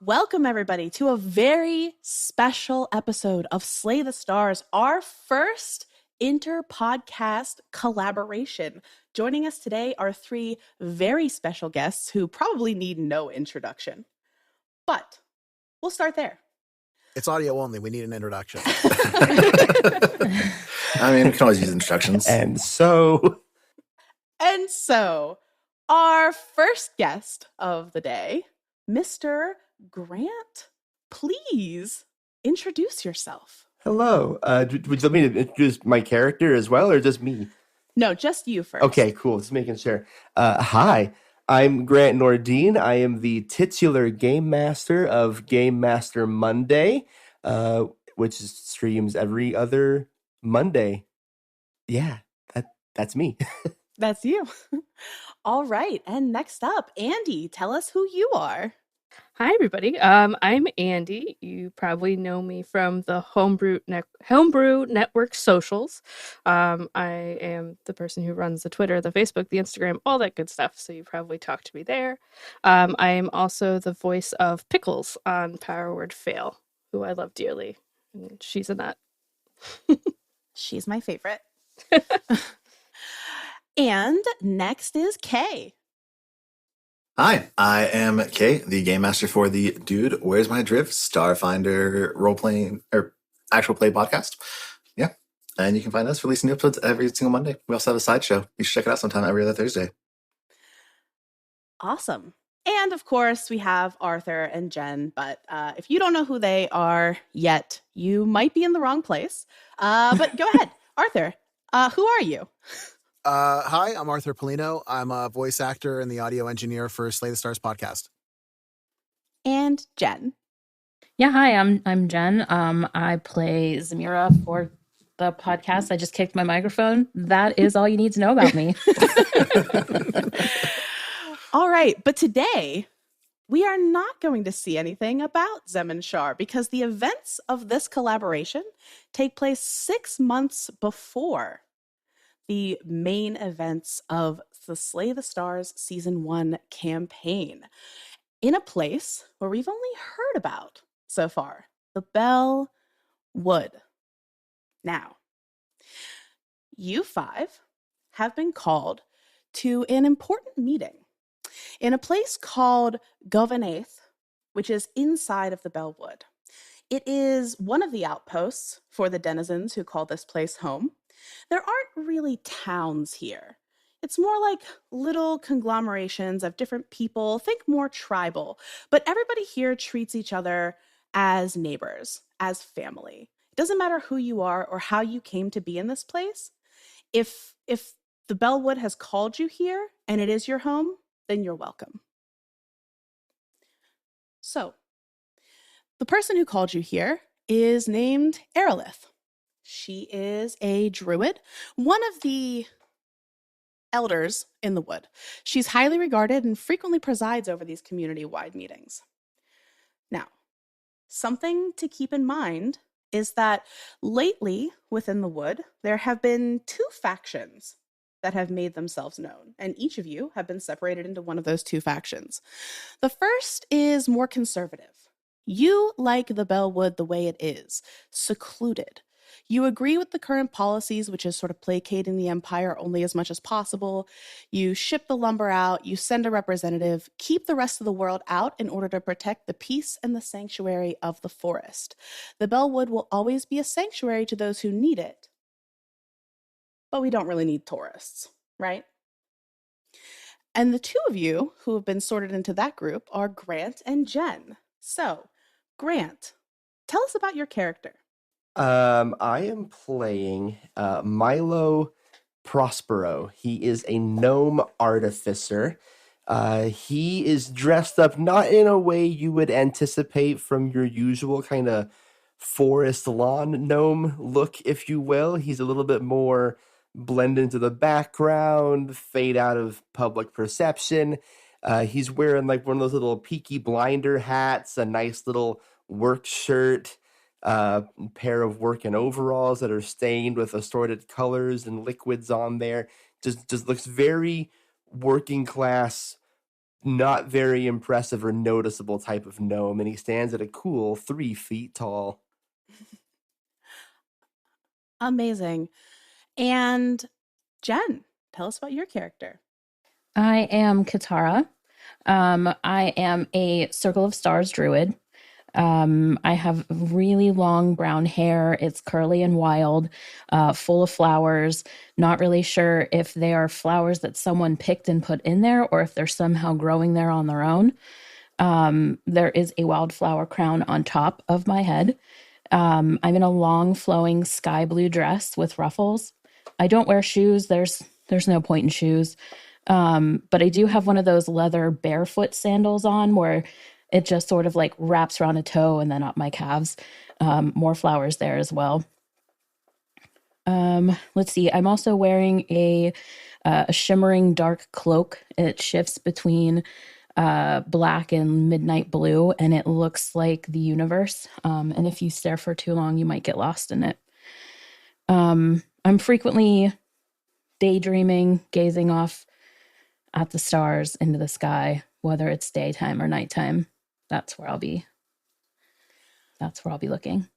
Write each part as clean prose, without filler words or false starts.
Welcome, everybody, to a very special episode of Slay the Stars, our first inter-podcast collaboration. Joining us today are three very special guests who probably need no introduction. But we'll start there. It's audio only. We need an introduction. I mean, we can always use instructions. And so, our first guest of the day, Mr. Grant, please introduce yourself. hello. Would you let me introduce my character as well, or just me? No, just you first. Okay, cool. Just making sure. Hi, I'm Grant Nordine. I am the titular game master of Game Master Monday, which streams every other Monday. Yeah, that's me. That's you. All right. And next up, Andy, tell us who you are. Hi, everybody. I'm Andy. You probably know me from the Homebrew Network socials. I am the person who runs the Twitter, the Facebook, the Instagram, all that good stuff. So you probably talked to me there. I am also the voice of Pickles on Power Word Fail, who I love dearly. And she's a nut. She's my favorite. And next is Kay. Hi, I am Kay, the game master for the Dude, Where's My Drift Starfinder role-playing or actual play podcast. Yeah, and you can find us releasing new episodes every single Monday. We also have a sideshow. You should check it out sometime every other Thursday. Awesome. And of course, we have Arthur and Jen, but if you don't know who they are yet, you might be in the wrong place. But go ahead, Arthur, who are you? Hi, I'm Arthur Polino. I'm a voice actor and the audio engineer for Slay the Stars podcast. And Jen. Yeah, hi, I'm Jen. I play Zamira for the podcast. I just kicked my microphone. That is all you need to know about me. All right, but today we are not going to see anything about Zem and Shar because the events of this collaboration take place 6 months before the main events of the Slay the Stars Season 1 campaign, in a place where we've only heard about so far, the Bell Wood. Now, you five have been called to an important meeting in a place called Governaith, which is inside of the Bellwood. It is one of the outposts for the denizens who call this place home. There aren't really towns here. It's more like little conglomerations of different people, think more tribal, but everybody here treats each other as neighbors, as family. It doesn't matter who you are or how you came to be in this place. If the Bellwood has called you here and it is your home, then you're welcome. So, the person who called you here is named Aerolith. She is a druid, one of the elders in the wood. She's highly regarded and frequently presides over these community-wide meetings. Now, something to keep in mind is that lately within the wood, there have been 2 factions that have made themselves known, and each of you have been separated into one of those 2 factions. The first is more conservative. You like the Bellwood the way it is, secluded. You agree with the current policies, which is sort of placating the Empire only as much as possible. You ship the lumber out, you send a representative, keep the rest of the world out in order to protect the peace and the sanctuary of the forest. The Bellwood will always be a sanctuary to those who need it, but we don't really need tourists, right? And the 2 of you who have been sorted into that group are Grant and Jen. So, Grant, tell us about your character. I am playing Milo Prospero. He is a gnome artificer. He is dressed up not in a way you would anticipate from your usual kind of forest lawn gnome look, if you will. He's a little bit more blend into the background, fade out of public perception. He's wearing like one of those little Peaky Blinder hats, a nice little work shirt, pair of working overalls that are stained with assorted colors and liquids on there. Just looks very working class, not very impressive or noticeable type of gnome, and he stands at a cool 3 feet tall. Amazing. And Jen, tell us about your character. I am Katara. I am a Circle of Stars druid. I have really long brown hair. It's curly and wild, full of flowers. Not really sure if they are flowers that someone picked and put in there or if they're somehow growing there on their own. There is a wildflower crown on top of my head. I'm in a long flowing sky blue dress with ruffles. I don't wear shoes. There's no point in shoes. But I do have one of those leather barefoot sandals on where it just sort of like wraps around a toe and then up my calves. More flowers there as well. Let's see. I'm also wearing a shimmering dark cloak. It shifts between black and midnight blue, and it looks like the universe. And if you stare for too long, you might get lost in it. I'm frequently daydreaming, gazing off at the stars into the sky, whether it's daytime or nighttime. That's where I'll be looking.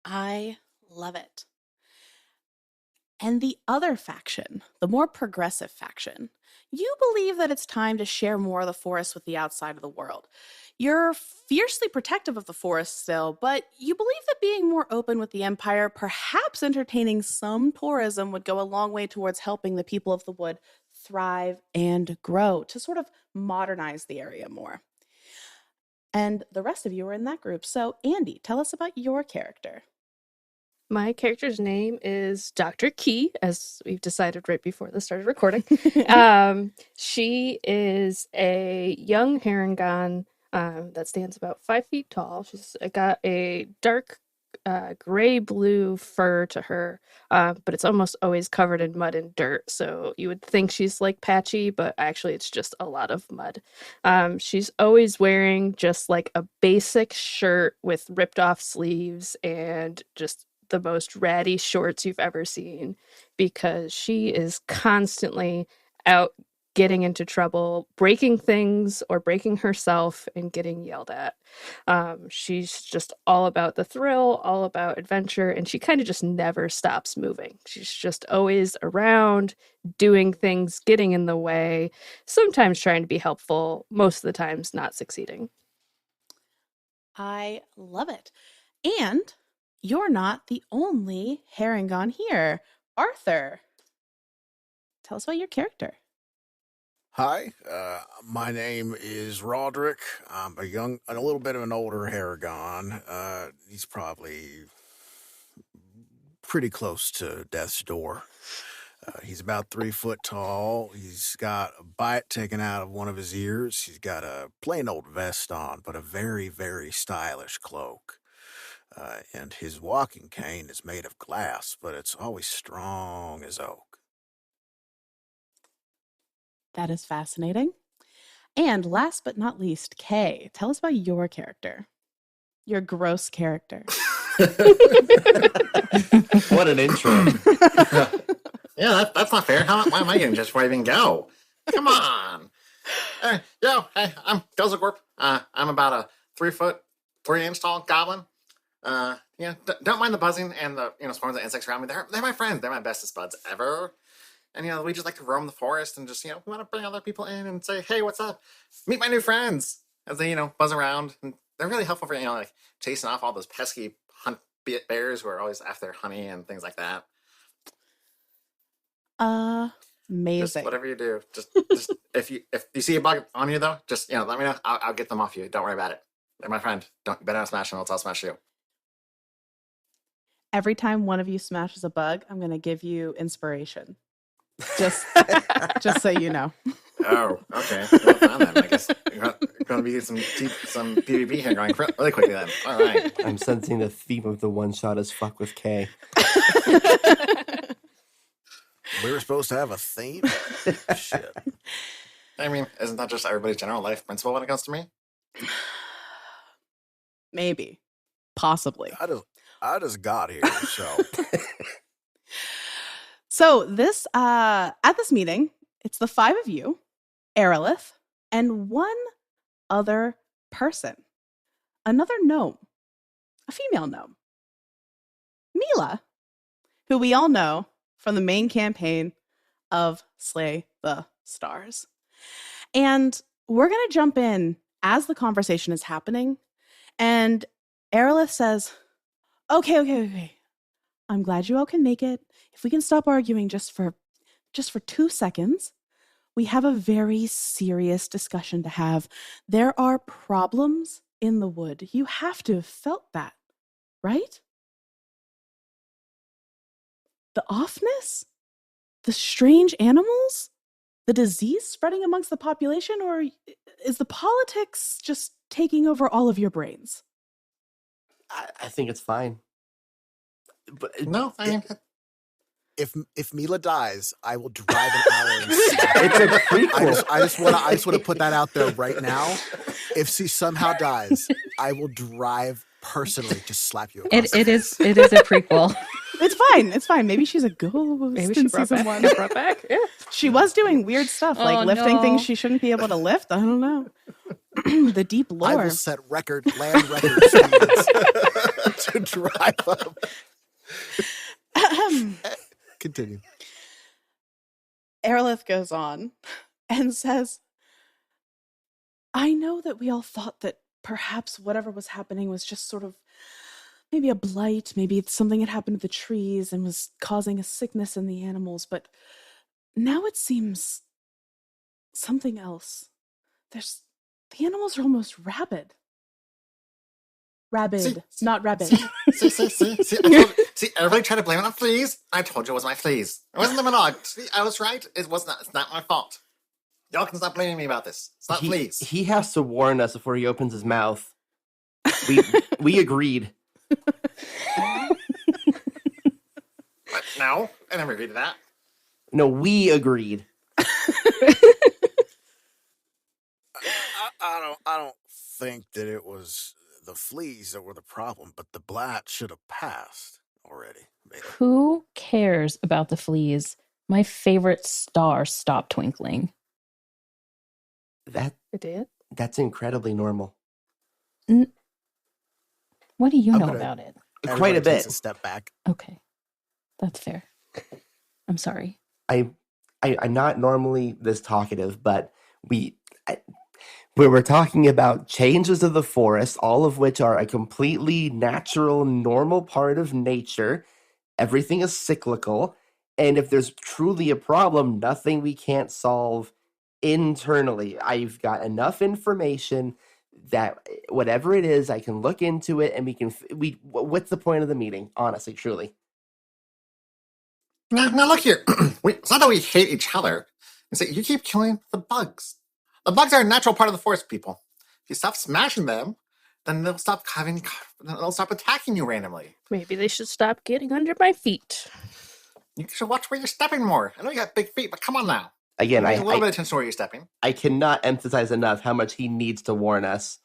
I love it. And the other faction, the more progressive faction, you believe that it's time to share more of the forest with the outside of the world. You're fiercely protective of the forest still, but you believe that being more open with the Empire, perhaps entertaining some tourism, would go a long way towards helping the people of the wood thrive and grow, to sort of modernize the area more. And the rest of you are in that group. So, Andy, tell us about your character. My character's name is Dr. Key, as we've decided right before this started recording. She is a young Harengon that stands about 5 feet tall. She's got a dark gray-blue fur to her, but it's almost always covered in mud and dirt. So you would think she's like patchy, but actually it's just a lot of mud. She's always wearing just like a basic shirt with ripped off sleeves and just the most ratty shorts you've ever seen, because she is constantly out getting into trouble, breaking things or breaking herself and getting yelled at. She's just all about the thrill, all about adventure, and she kind of just never stops moving. She's just always around, doing things, getting in the way, sometimes trying to be helpful, most of the times not succeeding. I love it. And you're not the only Harengon here. Arthur, tell us about your character. Hi, my name is Roderick. I'm a little bit of an older Haragon. He's probably pretty close to death's door. He's about 3 foot tall. He's got a bite taken out of one of his ears. He's got a plain old vest on, but a very, very stylish cloak. And his walking cane is made of glass, but it's always strong as oak. That is fascinating. And last but not least, Kay, tell us about your character. Your gross character. What an intro. Yeah, that's not fair. Why am I getting just before I even go? Come on. Hey, I'm Guzzlegorp. I'm about a 3 foot, 3 inch tall goblin. Don't mind the buzzing and the swarms of insects around me. They're my friends. They're my bestest buds ever. And we just like to roam the forest and just we want to bring other people in and say, hey, what's up? Meet my new friends. As they buzz around, and they're really helpful for like chasing off all those pesky bears who are always after honey and things like that. Amazing. Just whatever you do, just if you see a bug on you though, just let me know. I'll get them off you. Don't worry about it. They're my friend. You better not smash them, else I'll smash you. Every time one of you smashes a bug, I'm going to give you inspiration. Just so you know. Oh, okay. Well, fine then. I guess you're going to be some PvP here going really quickly then. All right. I'm sensing the theme of the one shot is fuck with K. We were supposed to have a theme? Shit. I mean, isn't that just everybody's general life principle when it comes to me? Maybe. Possibly. I just got here, so. So this at this meeting, it's the 5 of you: Aerolith, and one other person, another gnome, a female gnome, Mila, who we all know from the main campaign of Slay the Stars. And we're going to jump in as the conversation is happening. And Aerolith says, okay. I'm glad you all can make it. If we can stop arguing just for 2 seconds, we have a very serious discussion to have. There are problems in the wood. You have to have felt that, right? The offness? The strange animals? The disease spreading amongst the population? Or is the politics just taking over all of your brains? I think it's fine. But No, I mean, If Mila dies, I will drive an hour and slap her. it's a prequel. I just want to put that out there right now. If she somehow dies, I will drive personally to slap you. It is a prequel. It's fine. Maybe she's a ghost. Maybe she in brought season back, one. brought back. Yeah. She was doing weird stuff, like Oh, lifting no. things she shouldn't be able to lift. I don't know. The deep I lore. will set land record speeds to drive up. Continue. Aerolith goes on and says, I know that we all thought that perhaps whatever was happening was just sort of maybe a blight, maybe something had happened to the trees and was causing a sickness in the animals, but now it seems something else. The animals are almost rabid. Rabid, not rabbit. See, everybody tried to blame it on fleas. I told you it was my fleas. It wasn't them at all. See, I was right. It's not my fault. Y'all can stop blaming me about this. It's not fleas. He has to warn us before he opens his mouth. We agreed. But no, I never agreed to that. No, we agreed. I don't think that it was the fleas that were the problem, but the blat should have passed already. Maybe. Who cares about the fleas? My favorite star stopped twinkling. That It did? that's incredibly normal. What do you I'm know gonna- about it? Quite a Everybody takes bit. a step back. Okay. That's fair. I'm sorry. I'm not normally this talkative, but we were talking about changes of the forest, all of which are a completely natural, normal part of nature. Everything is cyclical, and if there's truly a problem, nothing we can't solve internally. I've got enough information that whatever it is, I can look into it, and what's the point of the meeting? Honestly, truly. Now look here. It's not that we hate each other. It's that you keep killing the bugs. The bugs are a natural part of the forest, people. If you stop smashing them, then they'll stop attacking you randomly. Maybe they should stop getting under my feet. You should watch where you're stepping more. I know you got big feet, but come on now. Again, Pay a little bit I of attention to where you're stepping. I cannot emphasize enough how much he needs to warn us.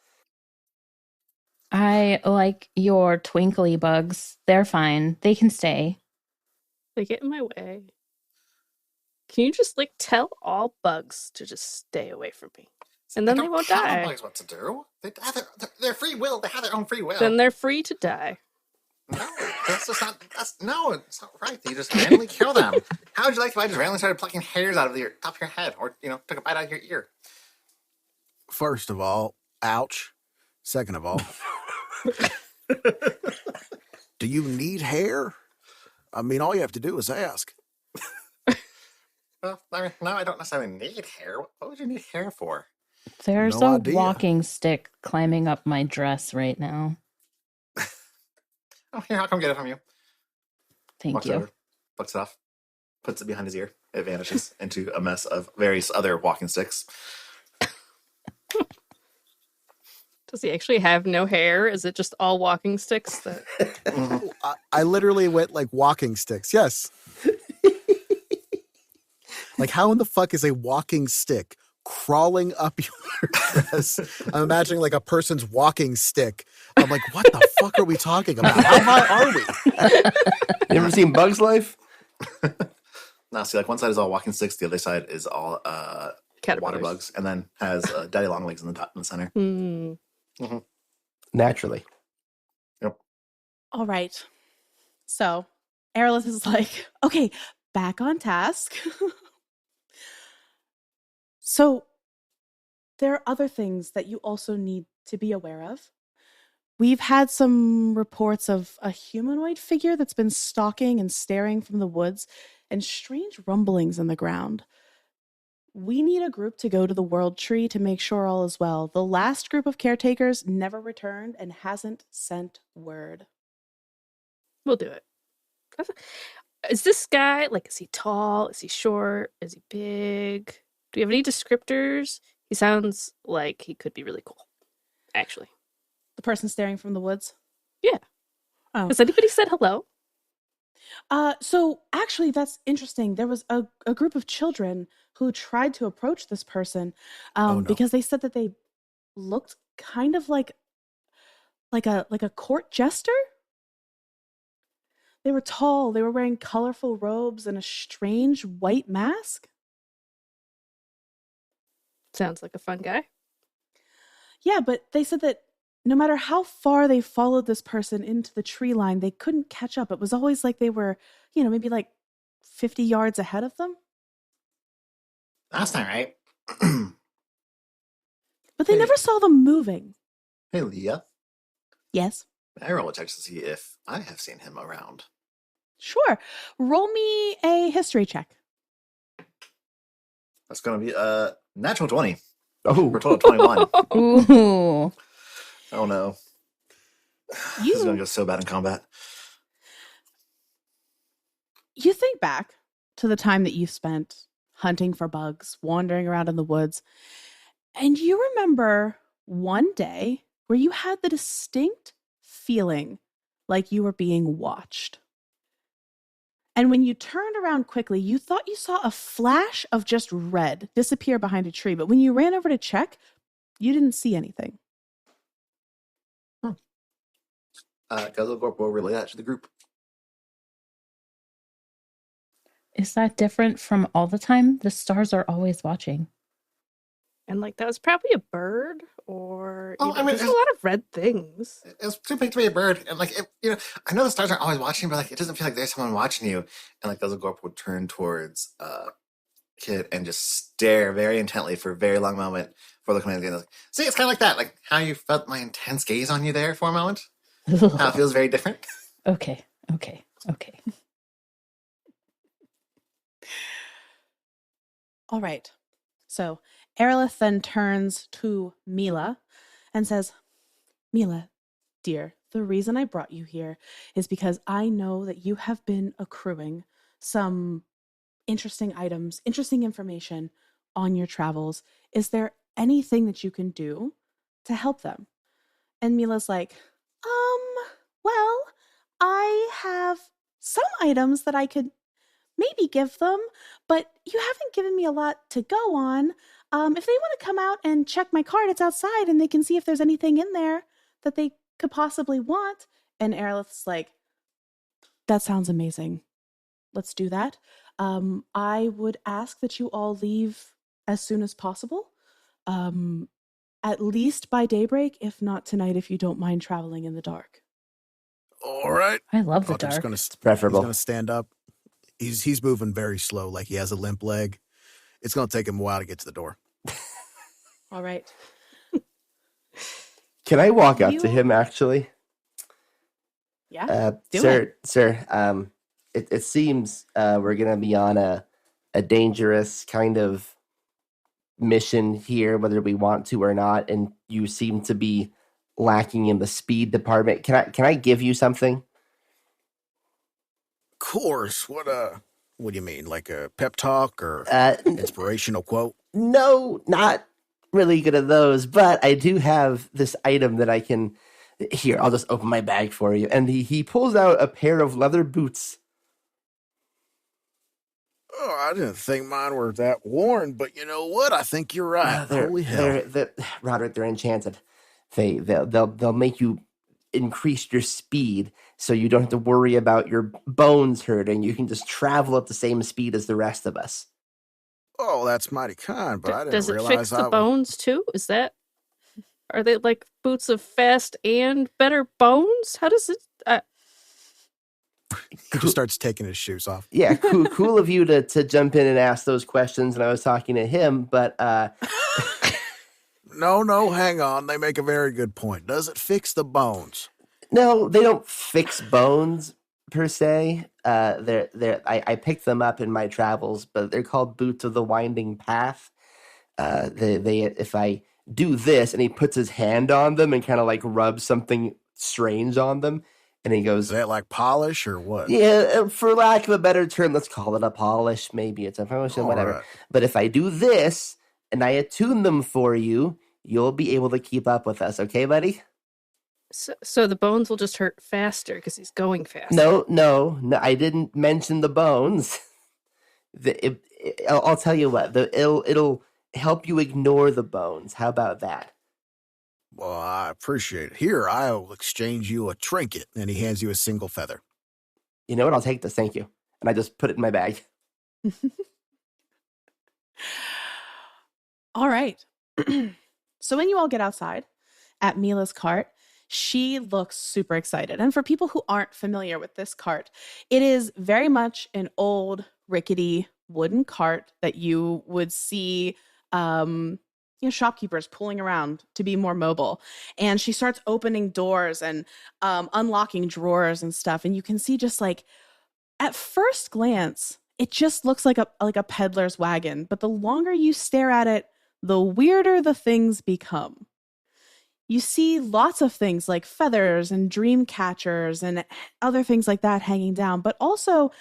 I like your twinkly bugs. They're fine. They can stay. They get in my way. Can you just tell all bugs to just stay away from me? And then I they don't won't tell die. the bugs what to do. They have their free will. They have their own free will. Then they're free to die. No, that's just not. It's not right. You just randomly kill them. How would you like if I just randomly started plucking hairs out of your top of your head, or took a bite out of your ear? First of all, ouch. Second of all, do you need hair? I mean, all you have to do is ask. Well, I mean, no, I don't necessarily need hair. What would you need hair for? There's No a idea. walking stick climbing up my dress right now. Oh, here, I'll come get it from you. Thank Walks you. over, plucks it off, puts it behind his ear. It vanishes into a mess of various other walking sticks. Does he actually have no hair? Is it just all walking sticks? That Mhm. I literally went like walking sticks. Yes. Like, how in the fuck is a walking stick crawling up your dress? I'm imagining like a person's walking stick. I'm like, what the fuck are we talking about? How high are we? You ever seen Bug's Life? Now, see, like one side is all walking sticks, the other side is all water Caterpillars. bugs, and then has daddy long legs in the top in the center. Hmm. Naturally. Yep. All right. So Aerolith is like, okay, back on task. So there are other things that you also need to be aware of. We've had some reports of a humanoid figure that's been stalking and staring from the woods and strange rumblings in the ground. We need a group to go to the World Tree to make sure all is well. The last group of caretakers never returned and hasn't sent word. We'll do it. Is this guy, like, is he tall? Is he short? Is he big? Do you have any descriptors? He sounds like he could be really cool, actually. The person staring from the woods? Yeah. Oh. Has anybody said hello? So actually, that's interesting. There was a group of children who tried to approach this person Oh, no. because they said that they looked kind of like a court jester. They were tall. They were wearing colorful robes and a strange white mask. Sounds like a fun guy. Yeah, but they said that no matter how far they followed this person into the tree line, they couldn't catch up. It was always like they were, maybe like 50 yards ahead of them. That's not right. But they Hey. never saw them moving. Hey, Leah. Yes. I roll a check to see if I have seen him around. Sure. Roll me a history check. That's going to be a natural 20 Oh, for a total of 21. Ooh. Oh, no. This is going to go so bad in combat. You think back to the time that you spent hunting for bugs, wandering around in the woods, and you remember one day where you had the distinct feeling like you were being watched. And when you turned around quickly, you thought you saw a flash of just red disappear behind a tree. But when you ran over to check, you didn't see anything. Guzzlegorp will relay that to the group. Is that different from all the time? The stars are always watching. And, like, that was probably a bird or... Oh, I mean, there's a lot of red things. It's too big to be a bird. And, like, I know the stars aren't always watching, but, like, it doesn't feel like there's someone watching you. And, like, Guzzlegorp would turn towards Kid and just stare very intently for a very long moment before looking at the end. Like, see, it's kind of like that. Like, how you felt my intense gaze on you there for a moment. How it feels very different. Okay. All right. So Aerolith then turns to Mila and says, Mila, dear, the reason I brought you here is because I know that you have been accruing some interesting items, interesting information on your travels. Is there anything that you can do to help them? And Mila's like, well, I have some items that I could maybe give them, but you haven't given me a lot to go on. If they want to come out and check my cart, it's outside and they can see if there's anything in there that they could possibly want. And Aerolith's like, that sounds amazing. Let's do that. I would ask that you all leave as soon as possible. At least by daybreak, if not tonight, if you don't mind traveling in the dark. All right. I love the Roger's dark. gonna, it's preferable. He's going to stand up. He's moving very slow, like he has a limp leg. It's going to take him a while to get to the door. All right. Can I walk up to him, actually? Yeah. Sir, it seems we're going to be on a dangerous kind of mission here, whether we want to or not, and you seem to be lacking in the speed department. Can I give you something? Of course. What do you mean? Like a pep talk or inspirational quote? No, not really good at those, but I do have this item that I can... Here, I'll just open my bag for you. And he pulls out a pair of leather boots. Oh, I didn't think mine were that worn, but you know what? I think you're right. Holy hell. Roderick, they're enchanted. They'll make you increase your speed so you don't have to worry about your bones hurting. You can just travel at the same speed as the rest of us. Oh, that's mighty kind, but I didn't Does it fix realize the I was. bones too? Are they like boots of fast and better bones? How does it? He just starts taking his shoes off. Yeah, cool of you to jump in and ask those questions. And I was talking to him, but No, hang on. They make a very good point. Does it fix the bones? no, they don't fix bones per se. I picked them up in my travels, but they're called boots of the winding path. They if I do this, and he puts his hand on them and kind of like rubs something strange on them, and he Is goes, that like polish or what? yeah, for lack of a better term, let's call it a polish. Maybe it's a polish, All whatever. right. But if I do this and I attune them for you, you'll be able to keep up with us. Okay, buddy? So the bones will just hurt faster because he's going faster. No, I didn't mention the bones. I'll tell you what. It'll help you ignore the bones. How about that? Well, I appreciate it. Here, I'll exchange you a trinket. And he hands you a single feather. You know what? I'll take this. Thank you. And I just put it in my bag. All right. So when you all get outside at Mila's cart, she looks super excited. And for people who aren't familiar with this cart, it is very much an old, rickety wooden cart that you would see shopkeepers pulling around to be more mobile. And she starts opening doors and unlocking drawers and stuff. And you can see just like, at first glance, it just looks like a peddler's wagon. But the longer you stare at it, the weirder the things become. You see lots of things like feathers and dream catchers and other things like that hanging down, but also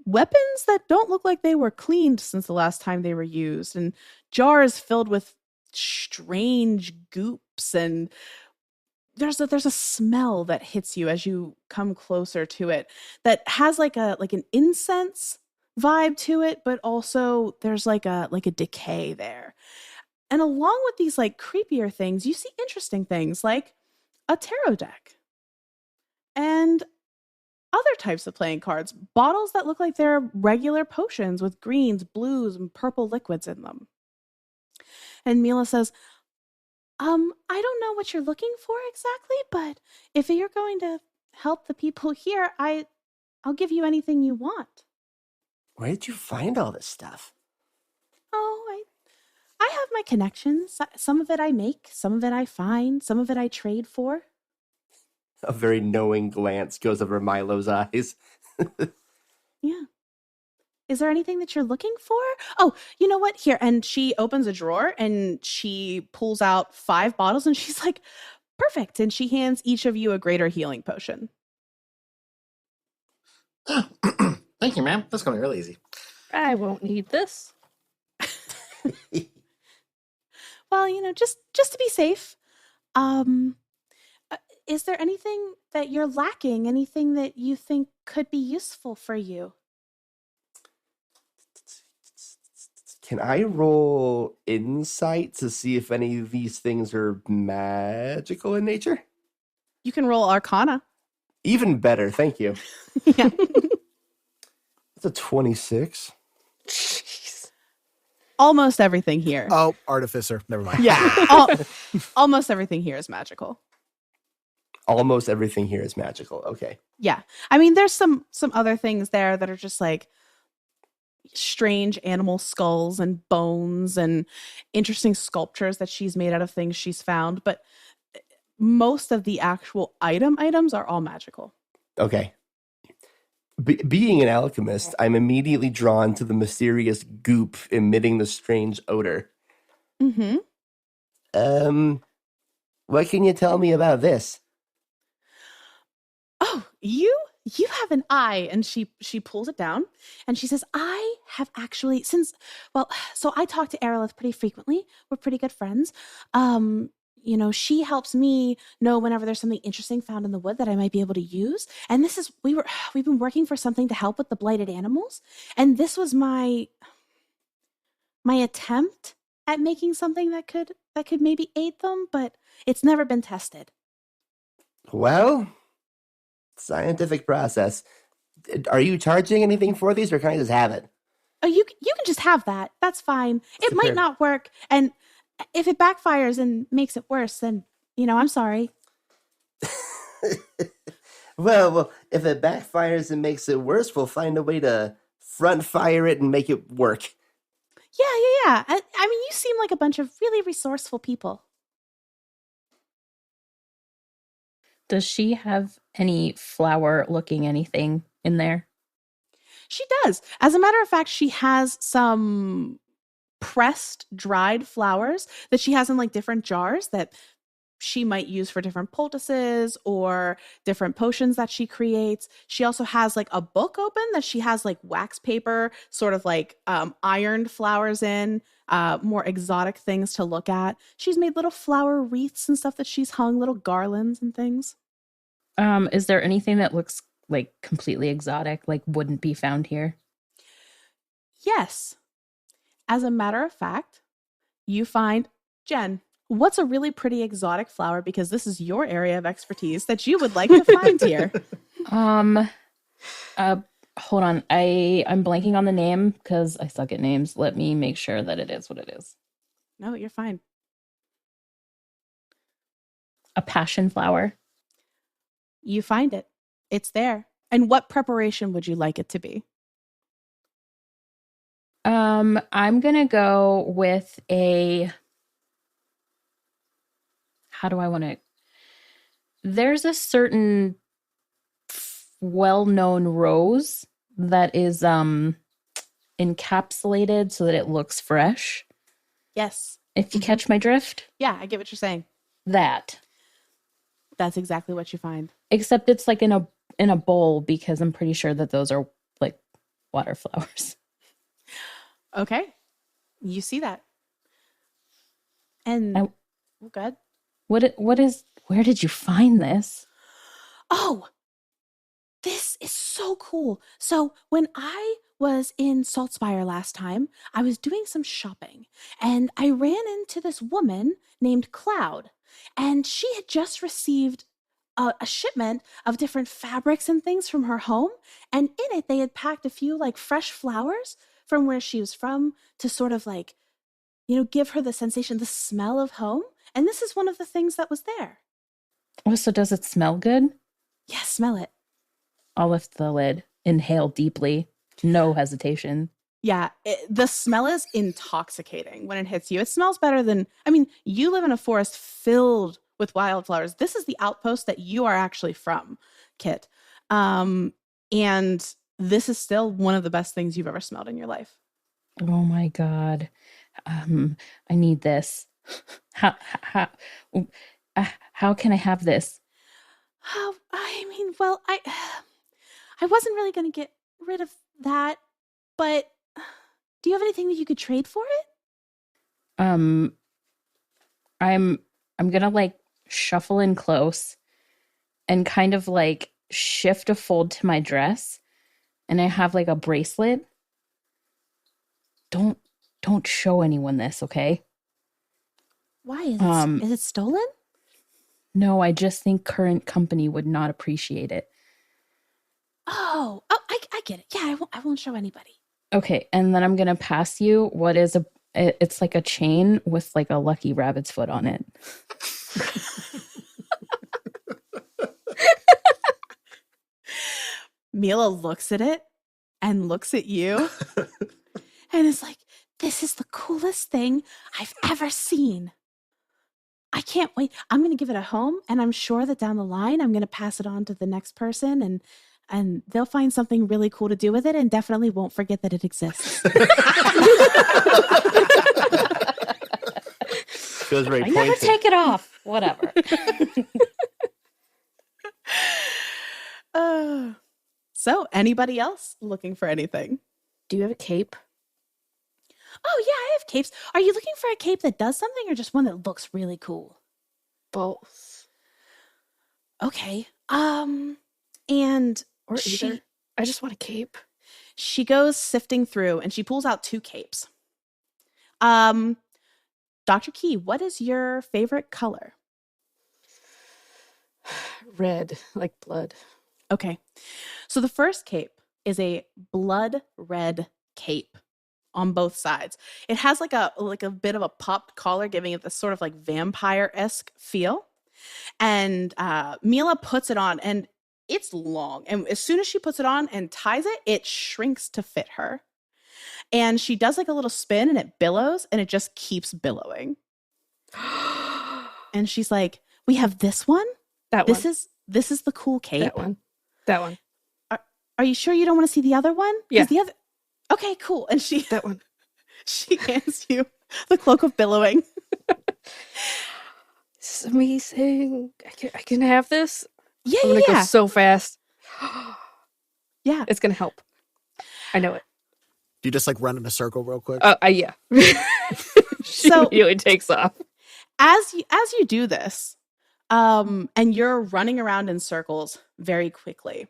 weapons that don't look like they were cleaned since the last time they were used, and jars filled with strange goops, and there's a smell that hits you as you come closer to it that has like an incense vibe to it, but also there's like a decay there. And along with these like creepier things, you see interesting things like a tarot deck and other types of playing cards, bottles that look like they're regular potions with greens, blues, and purple liquids in them. And Mila says, I don't know what you're looking for exactly, but if you're going to help the people here, I'll give you anything you want. Where did you find all this stuff? Oh, I have my connections. Some of it I make, some of it I find, some of it I trade for. A very knowing glance goes over Milo's eyes. Yeah. Is there anything that you're looking for? Oh, you know what? Here. And she opens a drawer and she pulls out 5 bottles and she's like, perfect. And she hands each of you a greater healing potion. Thank you, ma'am. That's going to be really easy. I won't need this. Well, just to be safe. Is there anything that you're lacking? Anything that you think could be useful for you? Can I roll insight to see if any of these things are magical in nature? You can roll Arcana. Even better, thank you. Yeah. That's a 26. Jeez. Almost everything here. Oh, artificer. Never mind. Yeah. Almost everything here is magical. Almost everything here is magical. Okay. Yeah. I mean, there's some other things there that are just like strange animal skulls and bones and interesting sculptures that she's made out of things she's found, but most of the actual items are all magical. Okay. Being an alchemist, I'm immediately drawn to the mysterious goop emitting the strange odor. Mm-hmm. What can you tell me about this? Oh, you have an eye. And she pulls it down and she says, I have actually so I talk to Aerolith pretty frequently. We're pretty good friends. She helps me know whenever there's something interesting found in the wood that I might be able to use. And we've been working for something to help with the blighted animals. And this was my attempt at making something that could maybe aid them, but it's never been tested. Well, scientific process. Are you charging anything for these, or can I just have it? Oh, you can just have that. That's fine. It might Superb. not work, and if it backfires and makes it worse, then I'm sorry. Well, if it backfires and makes it worse, we'll find a way to front fire it and make it work. Yeah. I mean, you seem like a bunch of really resourceful people. Does she have any flower-looking anything in there? She does. As a matter of fact, she has some pressed, dried flowers that she has in like different jars that she might use for different poultices or different potions that she creates. She also has like a book open that she has like wax paper, sort of like ironed flowers in, more exotic things to look at. She's made little flower wreaths and stuff that she's hung, little garlands and things. Is there anything that looks like completely exotic, like wouldn't be found here? Yes. As a matter of fact, you find, Jen, what's a really pretty exotic flower, because this is your area of expertise, that you would like to find here? Hold on. I'm blanking on the name because I suck at names. Let me make sure that it is what it is. No, you're fine. A passion flower. You find it. It's there. And what preparation would you like it to be? I'm gonna go with a. How do I want to? There's a certain well-known rose that is encapsulated so that it looks fresh. Yes. If you catch my drift. Yeah, I get what you're saying. That's exactly what you find. Except it's like in a bowl, because I'm pretty sure that those are like water flowers. Okay. You see that. And good. Where did you find this? Oh, this is so cool. So when I was in Saltspire last time, I was doing some shopping and I ran into this woman named Cloud, and she had just received a shipment of different fabrics and things from her home. And in it, they had packed a few like fresh flowers from where she was from to sort of like, give her the sensation, the smell of home. And this is one of the things that was there. Oh, so does it smell good? Yeah, smell it. I'll lift the lid, inhale deeply, no hesitation. Yeah, the smell is intoxicating when it hits you. It smells better than, you live in a forest filled with wildflowers. This is the outpost that you are actually from, Kit. And this is still one of the best things you've ever smelled in your life. Oh my God. I need this. How can I have this? Well, I wasn't really going to get rid of that, but do you have anything that you could trade for it? I'm gonna like shuffle in close and kind of like shift a fold to my dress, and I have like a bracelet. Don't show anyone this, okay? Why? Is it stolen? No, I just think current company would not appreciate it. Oh, I get it. Yeah, I won't show anybody. Okay, and then I'm gonna pass you what is it's like a chain with like a lucky rabbit's foot on it. Mila looks at it and looks at you and is like, this is the coolest thing I've ever seen. I can't wait. I'm going to give it a home, and I'm sure that down the line, I'm going to pass it on to the next person, and they'll find something really cool to do with it, and definitely won't forget that it exists. Feels very I never take it off. Whatever. So, anybody else looking for anything? Do you have a cape? Oh, yeah, I have capes. Are you looking for a cape that does something, or just one that looks really cool? Both. Okay. And or either. I just want a cape. She goes sifting through and she pulls out 2 capes. Dr. Key, what is your favorite color? Red, like blood. Okay. So the first cape is a blood red cape. on both sides. It has like a bit of a popped collar, giving it this sort of like vampire-esque feel. And Mila puts it on, and it's long. And as soon as she puts it on and ties it, it shrinks to fit her. And she does like a little spin, and it billows, and it just keeps billowing. And she's like, "We have this one. This is the cool cape. That one. Are you sure you don't want to see the other one? Yeah. The other. Okay, cool." And That one. she hands you the cloak of billowing. This is amazing. I can have this. Yeah, I'm gonna go so fast. Yeah. It's gonna help. I know it. Do you just like run in a circle real quick? Yeah. She So- immediately takes off. As you do this, and you're running around in circles very quickly,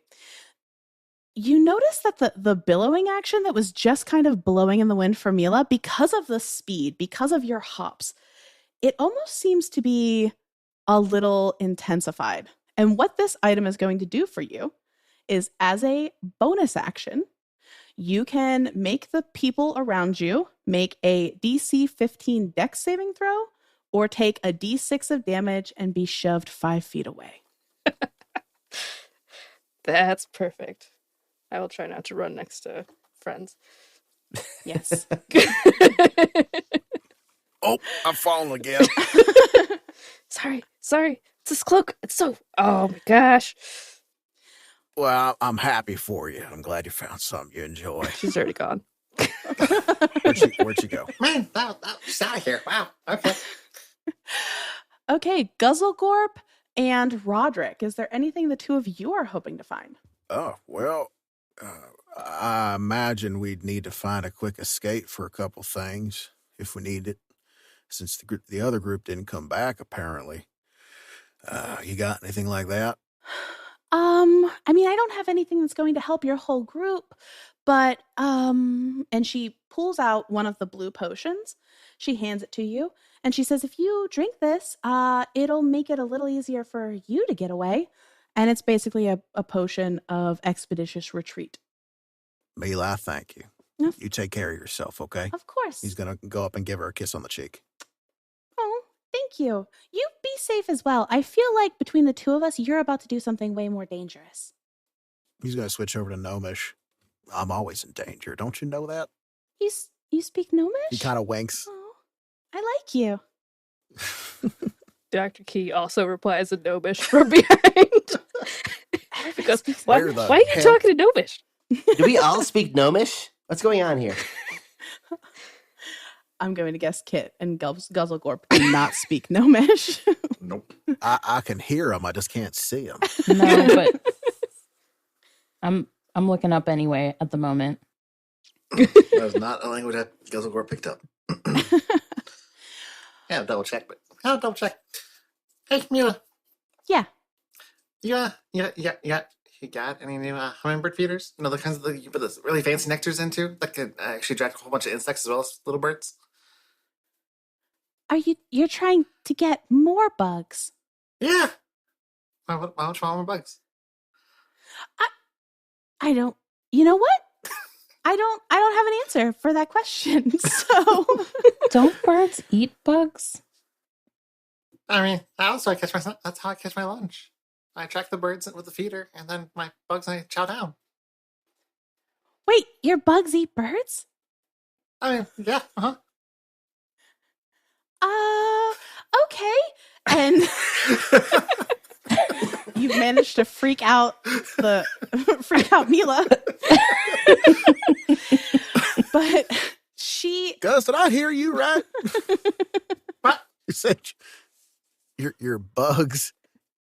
you notice that the billowing action that was just kind of blowing in the wind for Mila, because of the speed, because of your hops, it almost seems to be a little intensified. And what this item is going to do for you is, as a bonus action, you can make the people around you make a DC 15 Dex saving throw, or take a D6 of damage and be shoved 5 feet away. That's perfect. I will try not to run next to friends. Yes. Oh, I've fallen again. Sorry. It's this cloak. It's so. Oh my gosh. Well, I'm happy for you. I'm glad you found something you enjoy. She's already gone. Where'd she go? Man, she's out of here. Wow. Okay. Okay, Guzzlegorp and Roderick. Is there anything the two of you are hoping to find? Oh, well, I imagine we'd need to find a quick escape for a couple things if we need it, since the other group didn't come back, apparently. You got anything like that? I mean, I don't have anything that's going to help your whole group, but, and she pulls out one of the blue potions. She hands it to you, and she says, if you drink this, it'll make it a little easier for you to get away. And it's basically a potion of expeditious retreat. Mila, thank you. Yes. You take care of yourself, okay? Of course. He's going to go up and give her a kiss on the cheek. Oh, thank you. You be safe as well. I feel like between the two of us, you're about to do something way more dangerous. He's going to switch over to Gnomish. I'm always in danger. Don't you know that? You speak Gnomish? He kind of winks. Oh, I like you. Dr. Key also replies in Gnomish from behind. Because why Where the are you heck? talking to Gnomish? Do we all speak Gnomish? What's going on here? I'm going to guess Kit and Guzzlegorp do not speak Gnomish. Nope. I can hear him. I just can't see him. No, but I'm looking up anyway at the moment. That was not a language that Guzzlegore picked up. Yeah, double check, but I'll double check. Hey, Mila. Yeah. You got any new hummingbird feeders? You know, the kinds that you put those really fancy nectars into that could actually attract a whole bunch of insects as well as little birds? You're trying to get more bugs? Yeah. Why would you want more bugs? I don't. You know what? I don't have an answer for that question. So Don't birds eat bugs? I mean, that's how I catch my lunch. I attract the birds with the feeder, and then my bugs I chow down. wait, your bugs eat birds? I mean, yeah, Okay. And you've managed to freak out Mila. But she Gus, did I hear you right? What? You said your bugs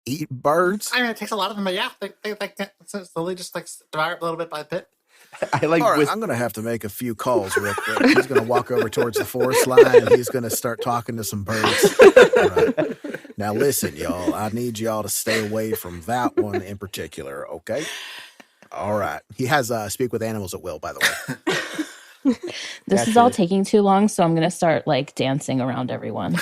eat birds? I mean, it takes a lot of them, but yeah, they slowly just like devour it a little bit by the pit. I like All right, I'm going to have to make a few calls real quick. He's going to walk over towards the forest line, and he's going to start talking to some birds. All right. Now, listen, y'all. I need y'all to stay away from that one in particular, okay? All right. He has speak with animals at will, by the way. This is all taking too long, so I'm gonna start like dancing around everyone.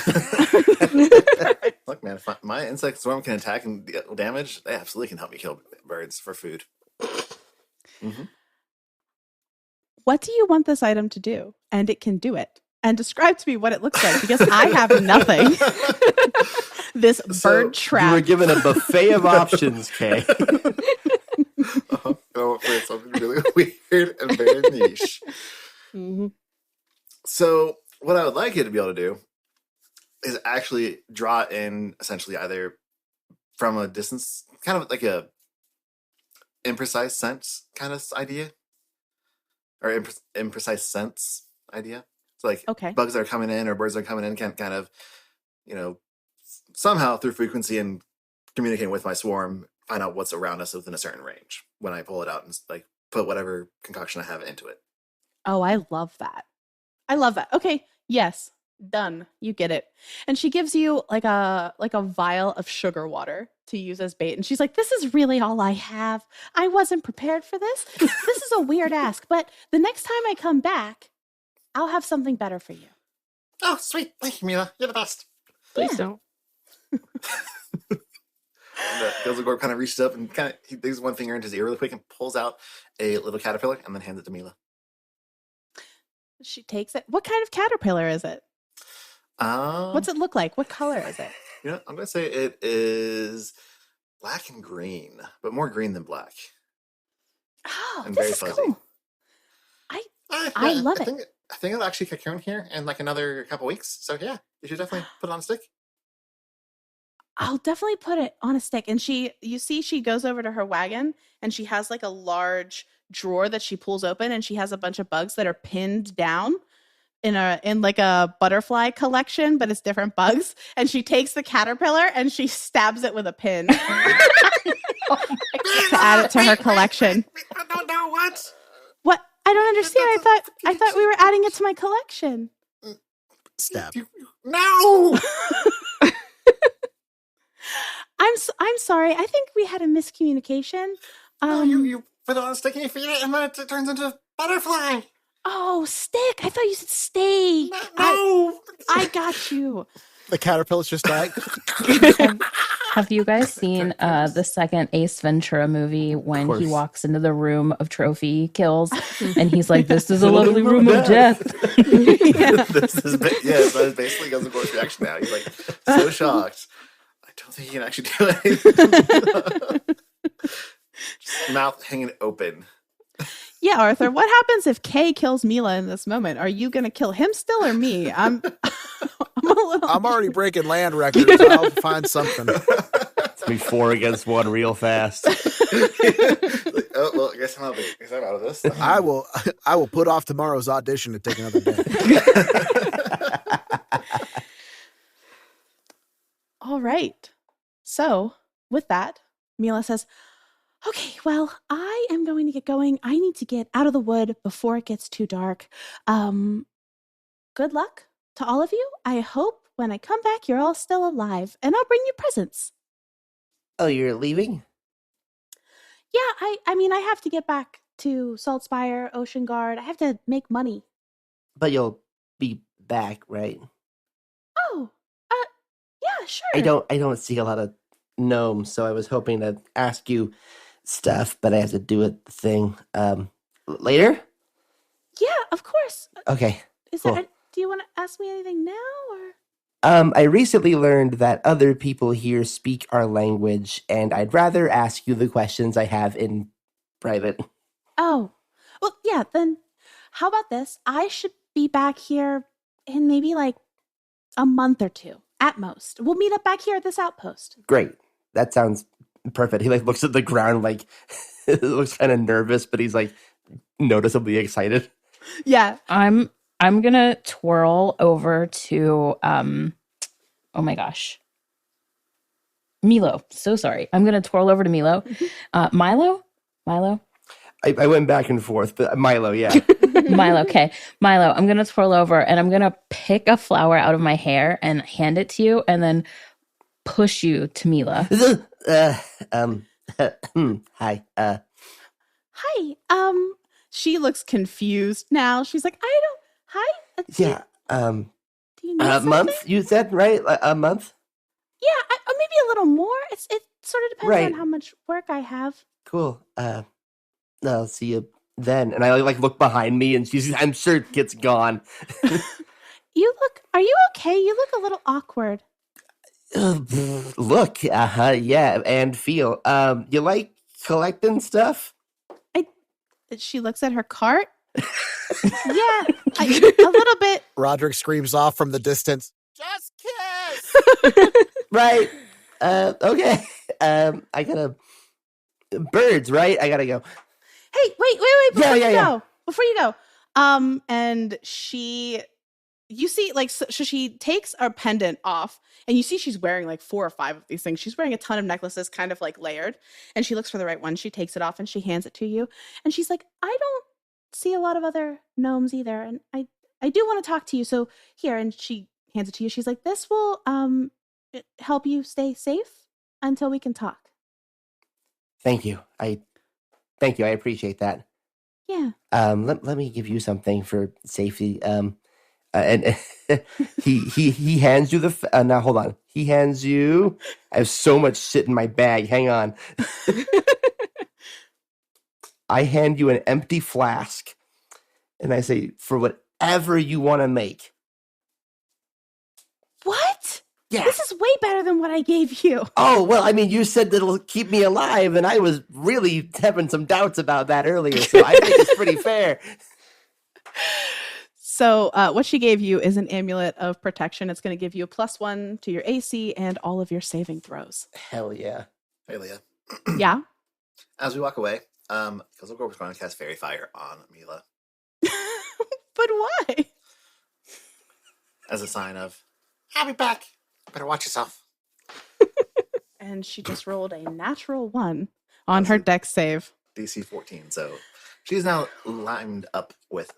Look, man, if my insect swarm can attack and deal damage, they absolutely can help me kill birds for food. Mm-hmm. what do you want this item to do? And it can do it. And describe to me what it looks like, because I have nothing. This bird trap. You were given a buffet of options, Kay. Go for something really weird and very niche. Mm-hmm. So what I would like you to be able to do is actually draw in essentially either from a distance, kind of like a imprecise sense kind of idea, or imprecise sense idea. So like bugs that are coming in or birds that are coming in can kind of, somehow through frequency and communicating with my swarm, find out what's around us within a certain range when I pull it out and like put whatever concoction I have into it. Oh, I love that. I love that. Okay, yes, done. You get it. And she gives you like a vial of sugar water to use as bait. And she's like, this is really all I have. I wasn't prepared for this. This is a weird ask, but the next time I come back, I'll have something better for you. Oh, sweet. Thank you, Mila. You're the best. Please don't. Gilzagor kind of reaches up and he digs one finger into his ear really quick and pulls out a little caterpillar and then hands it to Mila. She takes it. What kind of caterpillar is it? What's it look like? What color is it? I'm going to say it is black and green, but more green than black. Oh, and this very is fuzzy. cool. I love it. I think it'll actually cocoon here in like another couple weeks. So yeah, you should definitely put it on a stick. I'll definitely put it on a stick. And she goes over to her wagon and she has like a large drawer that she pulls open, and she has a bunch of bugs that are pinned down in like a butterfly collection, but it's different bugs. And she takes the caterpillar and she stabs it with a pin to add it to her collection. I don't know what. What? I don't understand. I thought we were adding it to my collection. Stab. No. I'm sorry. I think we had a miscommunication. You put it on a stick and you feed it, and then it turns into a butterfly. Oh, stick! I thought you said steak. No, I got you. The caterpillar's just like. Have you guys seen the second Ace Ventura movie when he walks into the room of trophy kills and he's like, "This is a lovely room of death." That is basically Gilzagor's reaction now. He's like so shocked. I don't think he can actually do anything. Just mouth hanging open. Yeah, Arthur, what happens if Kay kills Mila in this moment? Are you going to kill him still or me? I'm already breaking land records. I'll find something. It's me 4 against 1 real fast. Oh, well, I guess I'm out of this. I will put off tomorrow's audition to take another day. All right. So, with that, Mila says, okay, well, I am going to get going. I need to get out of the wood before it gets too dark. Good luck to all of you. I hope when I come back, you're all still alive, and I'll bring you presents. Oh, you're leaving? Yeah, I mean, I have to get back to Saltspire, Ocean Guard. I have to make money. But you'll be back, right? Oh, yeah, sure. I don't see a lot of gnomes, so I was hoping to ask you stuff, but I have to do a thing later. Yeah, of course. Okay. Cool. Do you want to ask me anything now, or? I recently learned that other people here speak our language, and I'd rather ask you the questions I have in private. Oh, well, yeah. Then, how about this? I should be back here in maybe like a month or 2 at most. We'll meet up back here at this outpost. Great. That sounds perfect. He looks at the ground like looks kind of nervous, but he's like noticeably excited. Yeah. I'm gonna twirl over to oh my gosh. Milo. So sorry. I'm gonna twirl over to Milo. Milo? I went back and forth, but Milo, yeah. Milo, okay. Milo, I'm gonna twirl over and I'm gonna pick a flower out of my hair and hand it to you and then push you to Mila. Hi. Hi. She looks confused now. She's like, hi. Yeah. Do you know a month? You said, right? A month? Yeah, maybe a little more. It sort of depends right. on how much work I have. Cool. I'll see you then? And I like look behind me, and I'm sure Kit's gone. Are you okay? You look a little awkward. Look, yeah, and feel. You like collecting stuff? She looks at her cart. Yeah, a little bit. Roderick screams off from the distance. Just kiss! Right. Okay. I gotta... Birds, right? I gotta go. Hey, wait. Before you go. And you see, like, so she takes a pendant off, and you see she's wearing like 4 or 5 of these things. She's wearing a ton of necklaces, kind of like layered, and she looks for the right one. She takes it off and she hands it to you, and she's like, I don't see a lot of other gnomes either, and I do want to talk to you. So here, and she hands it to you. She's like, this will help you stay safe until we can talk. Thank you. I appreciate that. Yeah. Let me give you something for safety. And he hands you the now hold on. He hands you. I have so much shit in my bag. Hang on. I hand you an empty flask, and I say, for whatever you want to make. What? Yeah. This is way better than what I gave you. Oh, well, I mean, you said that it'll keep me alive, and I was really having some doubts about that earlier, so I think it's pretty fair. So what she gave you is an amulet of protection. It's going to give you a +1 to your AC and all of your saving throws. Hell yeah. Hey, Leah. Yeah? As we walk away, Guzzlegorp is going to cast Fairy Fire on Mila. But why? As a sign of, I'll be back. Better watch yourself. And she just rolled a natural 1 on her dex save. DC 14. So she's now lined up with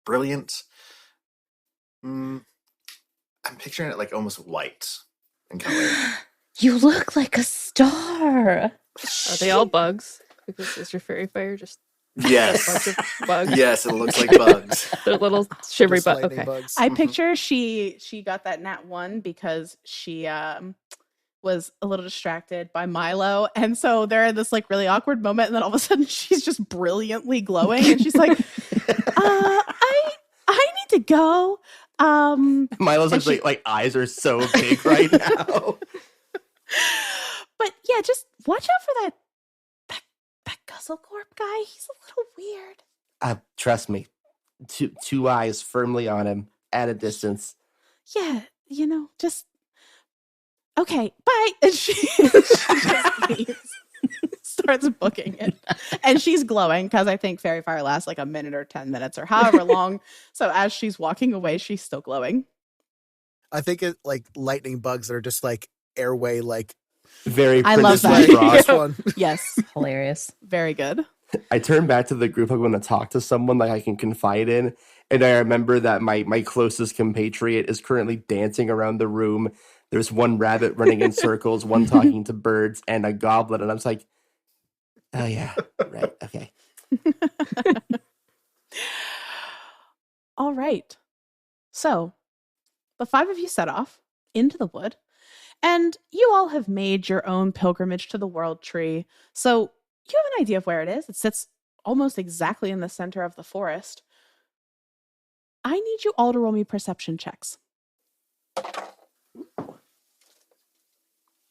brilliant. I'm picturing it like almost white in color. You look like a star. Are they all bugs? Because is your fairy fire just Yes. a bunch of bugs? Yes, it looks like bugs. They're little shivery Just bugs. lightning Okay. bugs. I picture she got that nat 1 because she was a little distracted by Milo, and so they're in this like really awkward moment, and then all of a sudden she's just brilliantly glowing, and she's like, I need to go. Milo's like eyes are so big right now. But yeah, just watch out for that Guzzlecorp guy. He's a little weird. Trust me. Two eyes firmly on him at a distance. Yeah, just okay, bye. And she just leaves. Starts booking it. And she's glowing because I think Fairy Fire lasts like a minute or 10 minutes or however long. So as she's walking away, she's still glowing. I think it like lightning bugs are just like airway, like Very I love Princess that. Frost. one. Yes. Hilarious. Very good. I turn back to the group. I'm going to talk to someone like I can confide in. And I remember that my closest compatriot is currently dancing around the room. There's one rabbit running in circles, one talking to birds, and a goblin. And I'm just like, oh, yeah. Right. Okay. All right. So the 5 of you set off into the wood, and you all have made your own pilgrimage to the World Tree. So you have an idea of where it is. It sits almost exactly in the center of the forest. I need you all to roll me perception checks.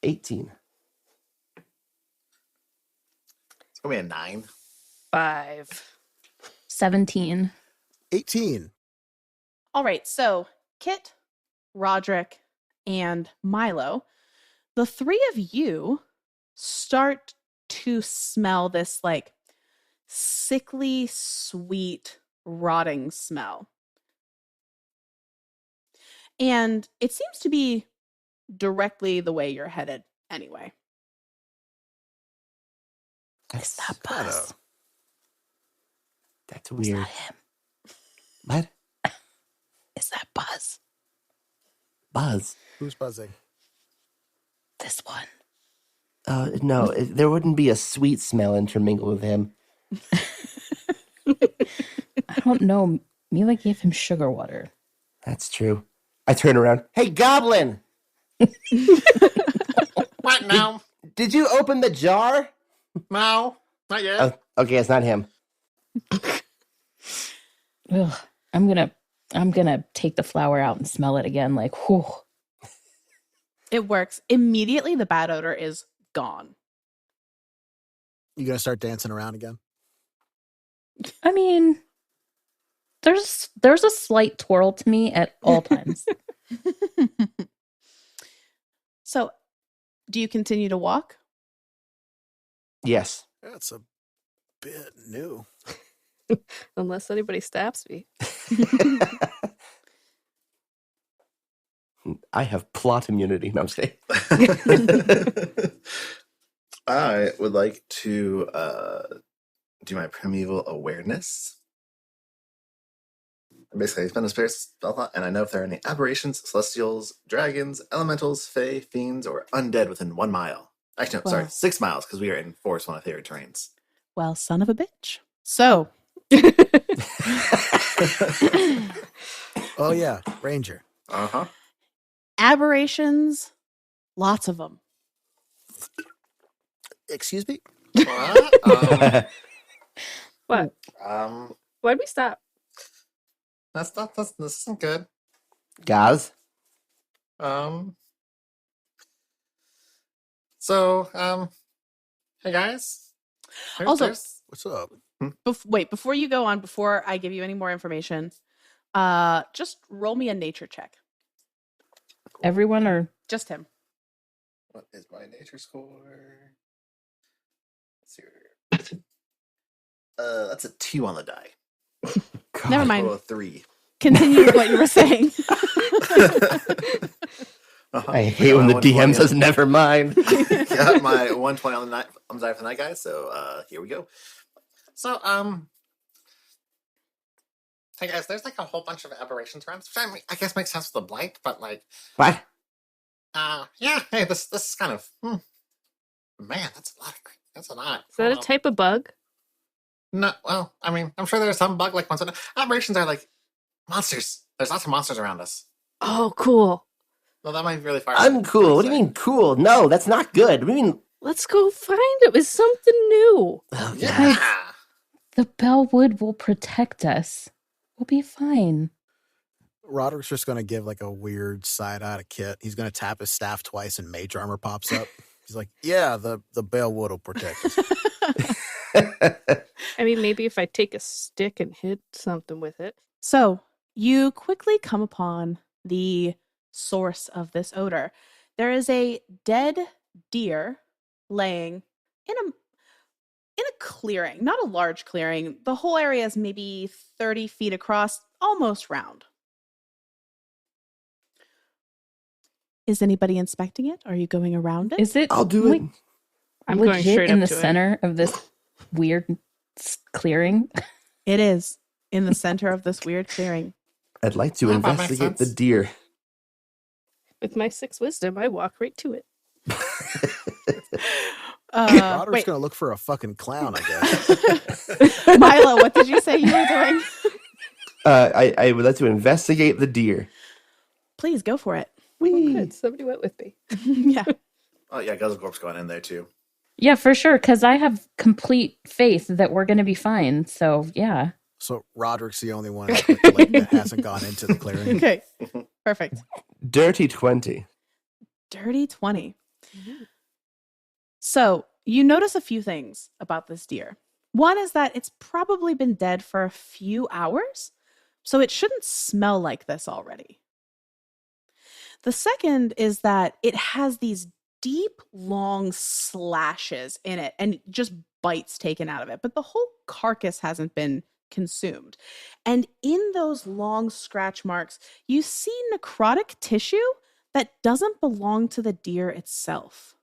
18. It's going to be a 9. 5. 17. 18. All right, so Kit, Roderick, and Milo, the 3 of you start to smell this like sickly, sweet, rotting smell. And it seems to be directly the way you're headed anyway. Is that Buzz? That's Is weird. that him? What? Is that Buzz? Buzz? Who's buzzing? This one. No, there wouldn't be a sweet smell intermingled with him. I don't know. Mila gave him sugar water. That's true. I turn around. Hey, Goblin! What now? Did you open the jar? No, not yet. Oh, okay, it's not him. Ugh, I'm gonna take the flower out and smell it again. Like, whew. It works. Immediately, the bad odor is gone. You gonna start dancing around again? I mean, there's a slight twirl to me at all times. So, do you continue to walk? Yes. That's a bit new. Unless anybody stops me. I have plot immunity. No, I'm just kidding. I would like to do my primeval awareness. Basically, I spend a spare spell slot, and I know if there are any aberrations, celestials, dragons, elementals, fae, fiends, or undead within 1 mile. Actually, no, sorry, Wow. 6 miles, because we are in forest, one of my favorite terrains. Well, son of a bitch. So, Oh yeah, Ranger. Uh-huh. aberrations, lots of them. Excuse me? What? What? Why'd we stop? This isn't good. Guys, Hey guys. Also- What's up? Wait, before you go on, before I give you any more information, just roll me a nature check. Everyone or Just him. What is my nature score? Let's see. That's a 2 on the die. God. Never mind. Total of 3. Continue with what you were saying. I hate when the DM says never mind. Got my 120 on the die for the night, guys. So here we go. So hey guys, there's like a whole bunch of aberrations around, which I guess makes sense with the blight, but like What? yeah, hey, this is kind of man, that's a lot. That's a lot. Is that a type of bug? No, well, I mean, I'm sure there's some bug like ones. Aberrations are like monsters. There's lots of monsters around us. Oh, cool. Well, that might be really far. Uncool. What do you mean cool? No, that's not good. What do you mean? Let's go find it with something new. Oh, Yeah. the Bellwood will protect us. We'll be fine. Roderick's just gonna give like a weird side eye to Kit. He's gonna tap his staff twice and mage armor pops up. He's like, yeah, the Bellwood will protect us. I mean, maybe if I take a stick and hit something with it. So, you quickly come upon the source of this odor. There is a dead deer laying in a clearing, not a large clearing. The whole area is maybe 30 feet across, almost round. Is anybody inspecting it? Are you going around it? Is it I'll do it. I'm going legit straight in up the to it. center of this weird clearing? It is in the center of this weird clearing. I'd like to That makes investigate the sense. deer. With my 6 wisdom, I walk right to it. Roderick's Wait, gonna look for a fucking clown, I guess. Milo, what did you say you were doing? I would like to investigate the deer. Please go for it. Oh, good. Somebody went with me. Yeah. Oh yeah, Guzzlegorp's going in there too. Yeah, for sure, because I have complete faith that we're going to be fine. So, yeah. So Roderick's the only one that hasn't gone into the clearing. Okay. Perfect. Dirty 20. Dirty 20. So, you notice a few things about this deer. One is that it's probably been dead for a few hours, so it shouldn't smell like this already. The second is that it has these deep, long slashes in it and just bites taken out of it, but the whole carcass hasn't been consumed. And in those long scratch marks, you see necrotic tissue that doesn't belong to the deer itself.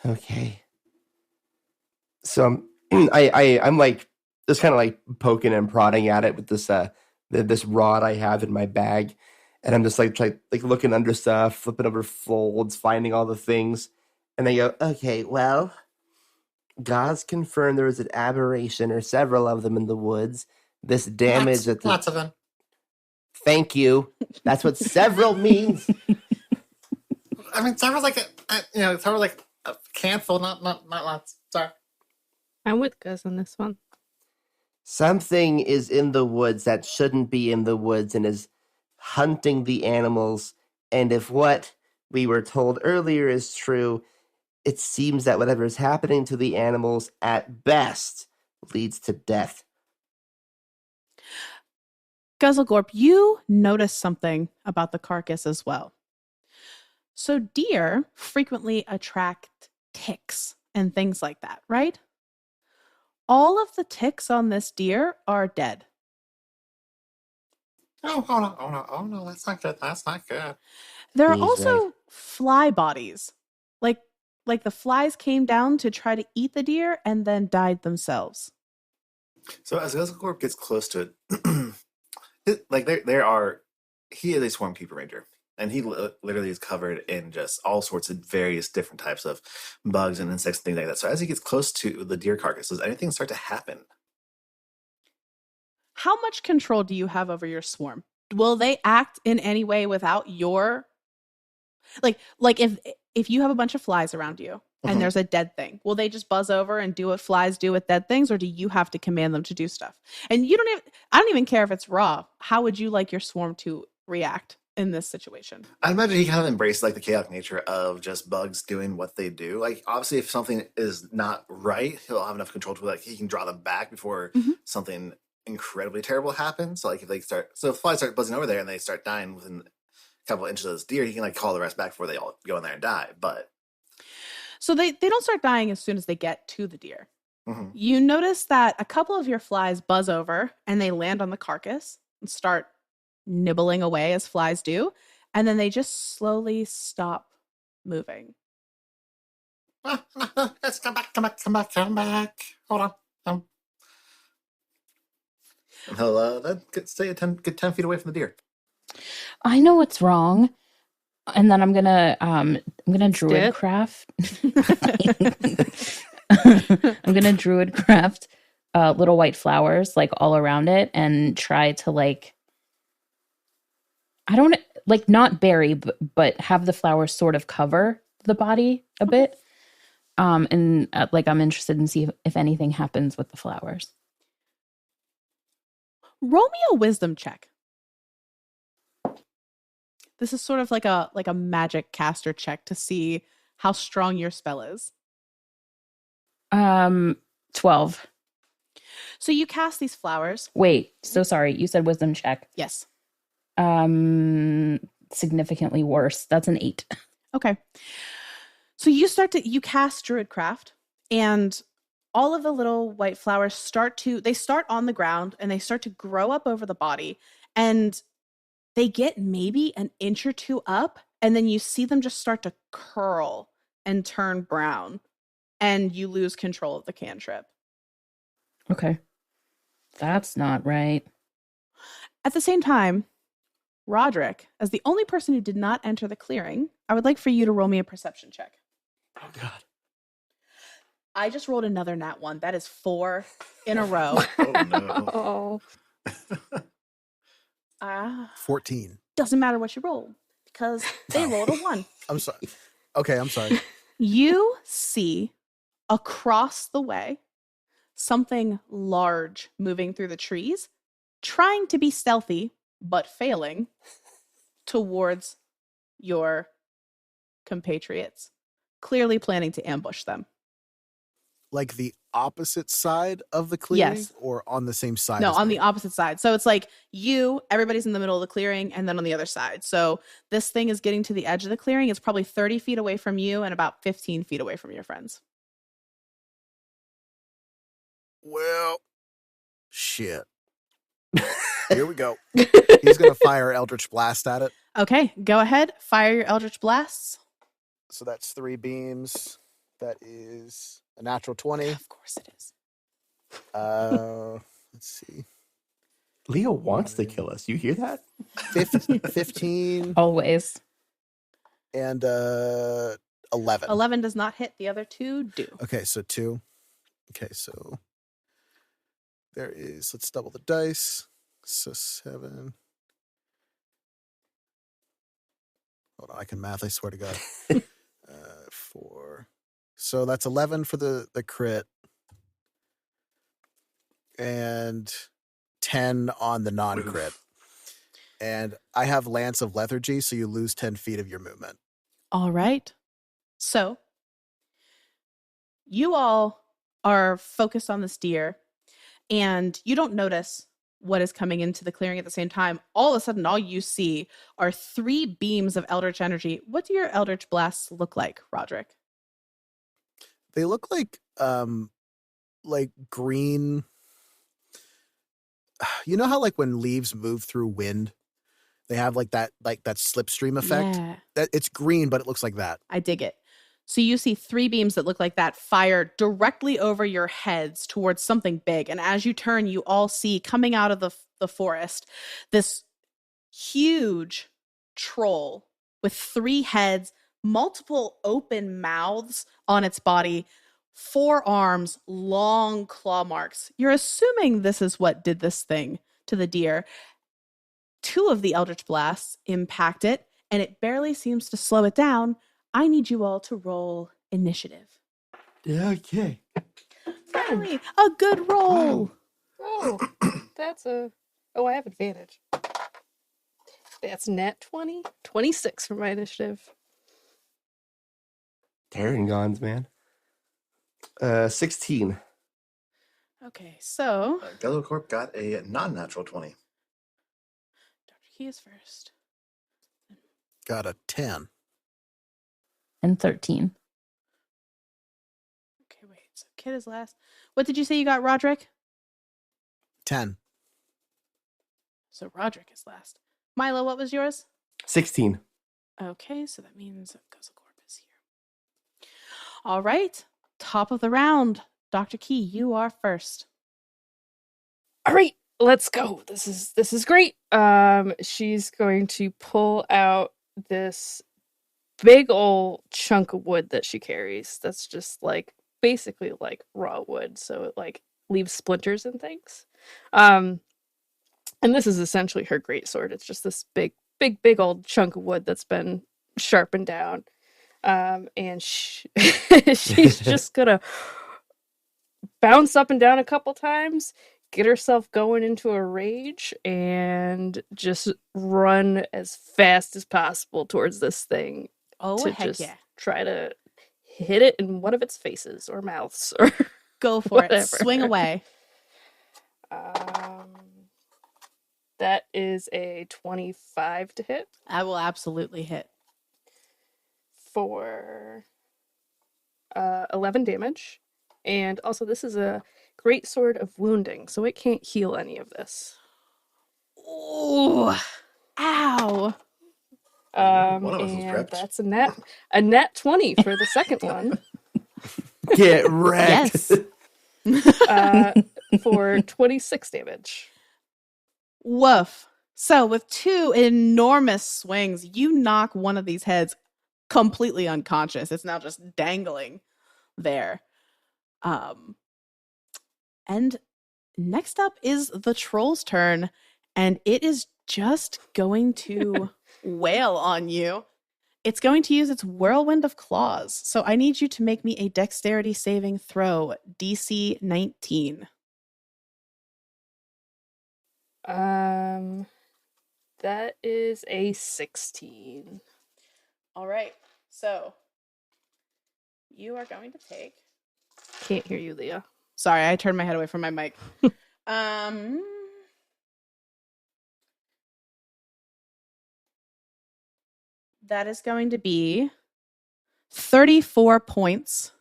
Okay. So I'm like just kind of like poking and prodding at it with this this rod I have in my bag, and I'm just like looking under stuff, flipping over folds, finding all the things, and I go, okay, well, Gaz confirmed there was an aberration or several of them in the woods. This damage at the Lots of them. Thank you. That's what several means. I mean, several like several like a handful, not lots. Sorry. I'm with Gus on this one. Something is in the woods that shouldn't be in the woods and is hunting the animals. And if what we were told earlier is true, it seems that whatever is happening to the animals at best leads to death. Guzzlegorp, you notice something about the carcass as well. So deer frequently attract ticks and things like that, right? All of the ticks on this deer are dead. Oh no, that's not good. That's not good. There are He's also right. fly bodies. Like the flies came down to try to eat the deer and then died themselves. So as Guzzlecorp gets close to it, like he is a swarm keeper ranger, and he literally is covered in just all sorts of various different types of bugs and insects and things like that. So as he gets close to the deer carcass, does anything start to happen? How much control do you have over your swarm? Will they act in any way without your like if you have a bunch of flies around you and there's a dead thing, will they just buzz over and do what flies do with dead things, or do you have to command them to do stuff? And I don't even care if it's raw. How would you like your swarm to react in this situation? I imagine he kind of embraced like the chaotic nature of just bugs doing what they do. Like obviously, if something is not right, he'll have enough control to like he can draw them back before something incredibly terrible happens. So, like if flies start buzzing over there and they start dying within a couple of inches of this deer, he can like call the rest back before they all go in there and die. But So they don't start dying as soon as they get to the deer. You notice that a couple of your flies buzz over and they land on the carcass and start nibbling away as flies do, and then they just slowly stop moving. Let's come back. Hold on. And he'll stay a good 10 feet away from the deer. I know what's wrong. And then I'm gonna druid craft. I'm gonna druid craft little white flowers like all around it and try to like, I don't like not bury but have the flowers sort of cover the body a bit. And like I'm interested in see if anything happens with the flowers. Roll me a wisdom check. This is sort of like a magic caster check to see how strong your spell is. 12. So you cast these flowers. Wait, so sorry. You said wisdom check. Yes. Significantly worse. That's an 8. Okay. So you cast Druidcraft, and all of the little white flowers start on the ground and they start to grow up over the body, and they get maybe an inch or two up, and then you see them just start to curl and turn brown, and you lose control of the cantrip. Okay. That's not right. At the same time, Roderick, as the only person who did not enter the clearing, I would like for you to roll me a perception check. Oh, God. I just rolled another nat 1. That is 4 in a row. Oh, Oh. 14. Doesn't matter what you roll, because they rolled a 1. I'm sorry. Okay, I'm sorry. You see across the way something large moving through the trees, trying to be stealthy, but failing towards your compatriots, clearly planning to ambush them. Like the opposite side of the clearing? Yes. Or on the same side? No, as on me? the opposite side. So it's like everybody's in the middle of the clearing, and then on the other side. So this thing is getting to the edge of the clearing. It's probably 30 feet away from you and about 15 feet away from your friends. Well, shit. Here we go. He's going to fire Eldritch Blast at it. Okay, go ahead. Fire your Eldritch Blasts. So that's 3 beams. That is a natural 20. Of course it is. Let's see. Leo wants to kill us. You hear that? 15 Always. and 11. 11 does not hit. The other 2 do. Okay, so 2. Okay, so there is, let's double the dice. So 7. Hold on, I can math, I swear to God. 4. So that's 11 for the crit. and 10 on the non-crit. And I have Lance of Lethargy, so you lose 10 feet of your movement. All right. So you all are focused on this deer, and you don't notice what is coming into the clearing at the same time. All of a sudden, all you see are 3 beams of eldritch energy. What do your eldritch blasts look like, Roderick? They look like green. You know how like when leaves move through wind, they have like that slipstream effect? Yeah. That it's green, but it looks like that. I dig it. So you see 3 beams that look like that fire directly over your heads towards something big. And as you turn, you all see coming out of the forest this huge troll with 3 heads, multiple open mouths on its body, 4 arms, long claw marks. You're assuming this is what did this thing to the deer. 2 of the Eldritch Blasts impact it, and it barely seems to slow it down. I need you all to roll initiative. Okay. Finally, a good roll. Oh, that's a... Oh, I have advantage. That's nat 20. 26 for my initiative. Tarragons, man. 16. Okay, so Gallowcorp got a non-natural 20. Dr. Key is first. Got a 10. And 13. Okay, wait. So Kid is last. What did you say you got, Roderick? 10. So Roderick is last. Milo, what was yours? 16. Okay, so that means Guzzlecorp is here. All right. Top of the round. Dr. Key, you are first. All right, let's go. This is great. She's going to pull out this big old chunk of wood that she carries. That's just like basically like raw wood, so it like leaves splinters and things. And this is essentially her greatsword. It's just this big old chunk of wood that's been sharpened down. And she's just gonna bounce up and down a couple times, get herself going into a rage, and just run as fast as possible towards this thing. Oh, to heck just yeah. try to hit it in one of its faces or mouths or Go for it. whatever. Swing away. That is a 25 to hit I will absolutely hit. for 11 damage. And also, this is a great sword of wounding, so it can't heal any of this. Ooh. Ow. One of us was And prepped. that's a net 20 for the second one. Get wrecked. Yes. For 26 damage. Woof. So with 2 enormous swings, you knock one of these heads completely unconscious. It's now just dangling there. And next up is the troll's turn, and it is just going to wail on you. It's going to use its whirlwind of claws. So I need you to make me a dexterity saving throw, DC 19. That is a 16. All right. So you are going to take... Can't hear you, Leah. Sorry, I turned my head away from my mic. That is going to be 34 points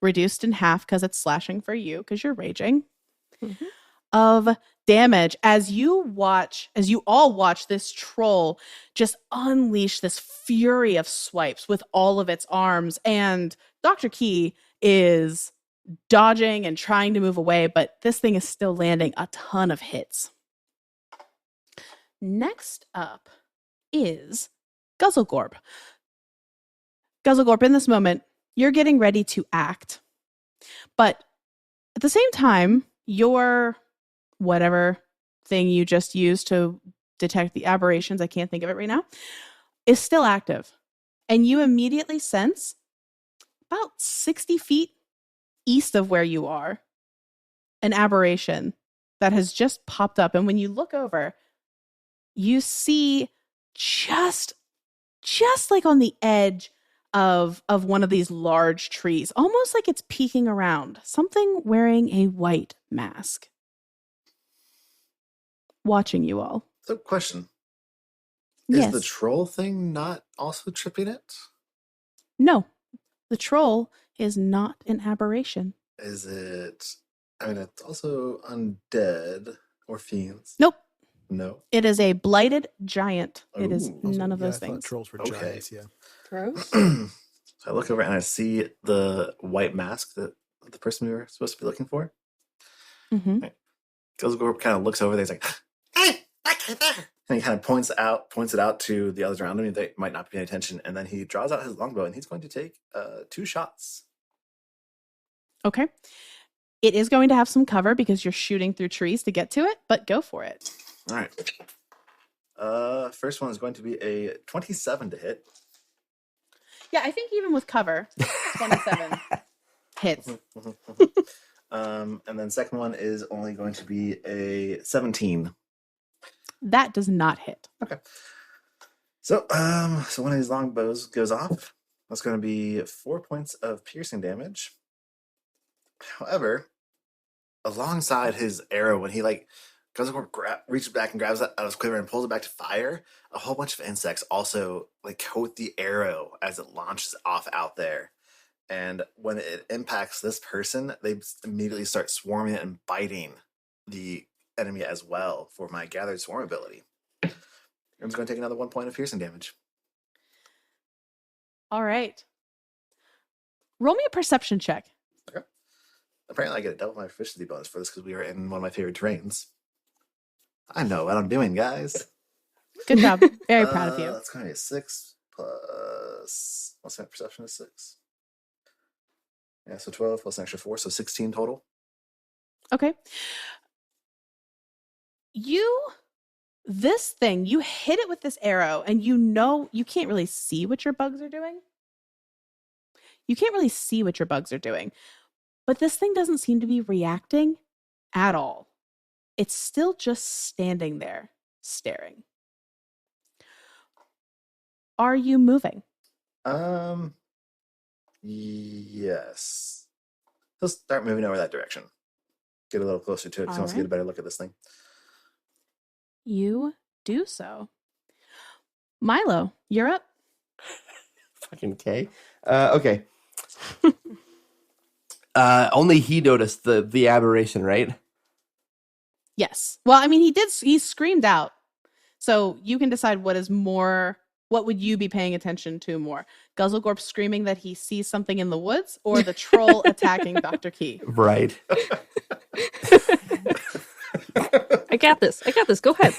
reduced in half because it's slashing for you because you're raging of damage as you all watch this troll just unleash this fury of swipes with all of its arms, and Dr. Key is dodging and trying to move away, but this thing is still landing a ton of hits. Next up is Guzzlegorp. Guzzlegorp, in this moment, you're getting ready to act. But at the same time, your whatever thing you just used to detect the aberrations, I can't think of it right now, is still active. And you immediately sense about 60 feet east of where you are an aberration that has just popped up. And when you look over, you see just like on the edge of one of these large trees, almost like it's peeking around, something wearing a white mask, watching you all. So, question. Yes. Is the troll thing not also tripping it? No, the troll is not an aberration. Is it... I mean, it's also undead or fiends. Nope. No. It is a blighted giant. It is Ooh. none of Yeah, those I thought things. trolls were Okay. giants, yeah. Gross. So I look over and I see the white mask that the person we were supposed to be looking for. Mm-hmm. Gilsgorp kind of looks over there. He's like, "Hey, that guy there!" And he kind of points it out to the others around him. They might not be paying attention. And then he draws out his longbow and he's going to take 2 shots. Okay. It is going to have some cover because you're shooting through trees to get to it, but go for it. All right. First one is going to be a 27 to hit. Yeah, I think even with cover, 27 hits. And then second one is only going to be a 17. That does not hit. Okay. So one of these longbows goes off. That's going to be 4 points of piercing damage. However, alongside his arrow, when he goes over, reaches back and grabs that out of his quiver and pulls it back to fire, a whole bunch of insects also coat the arrow as it launches off out there. And when it impacts this person, they immediately start swarming and biting the enemy as well for my gathered swarm ability. I'm just going to take another 1 point of piercing damage. All right. Roll me a perception check. Okay. Apparently, I get a double my proficiency bonus for this because we are in one of my favorite terrains. I know what I'm doing, guys. Good job. Very proud of you. That's going to be a 6 plus... What's that? Perception is 6. Yeah, so 12 plus an extra 4, so 16 total. Okay. This thing, you hit it with this arrow, and you can't really see what your bugs are doing. But this thing doesn't seem to be reacting at all. It's still just standing there, staring. Are you moving? Yes. He'll start moving over that direction. Get a little closer to it because he wants to get a better look at this thing. You do so. Milo, you're up. Fucking K. Okay. Only he noticed the aberration, right? Yes. Well, I mean, he screamed out. So you can decide what would you be paying attention to more? Guzzlegorp screaming that he sees something in the woods, or the troll attacking Dr. Key? Right. I got this. Go ahead.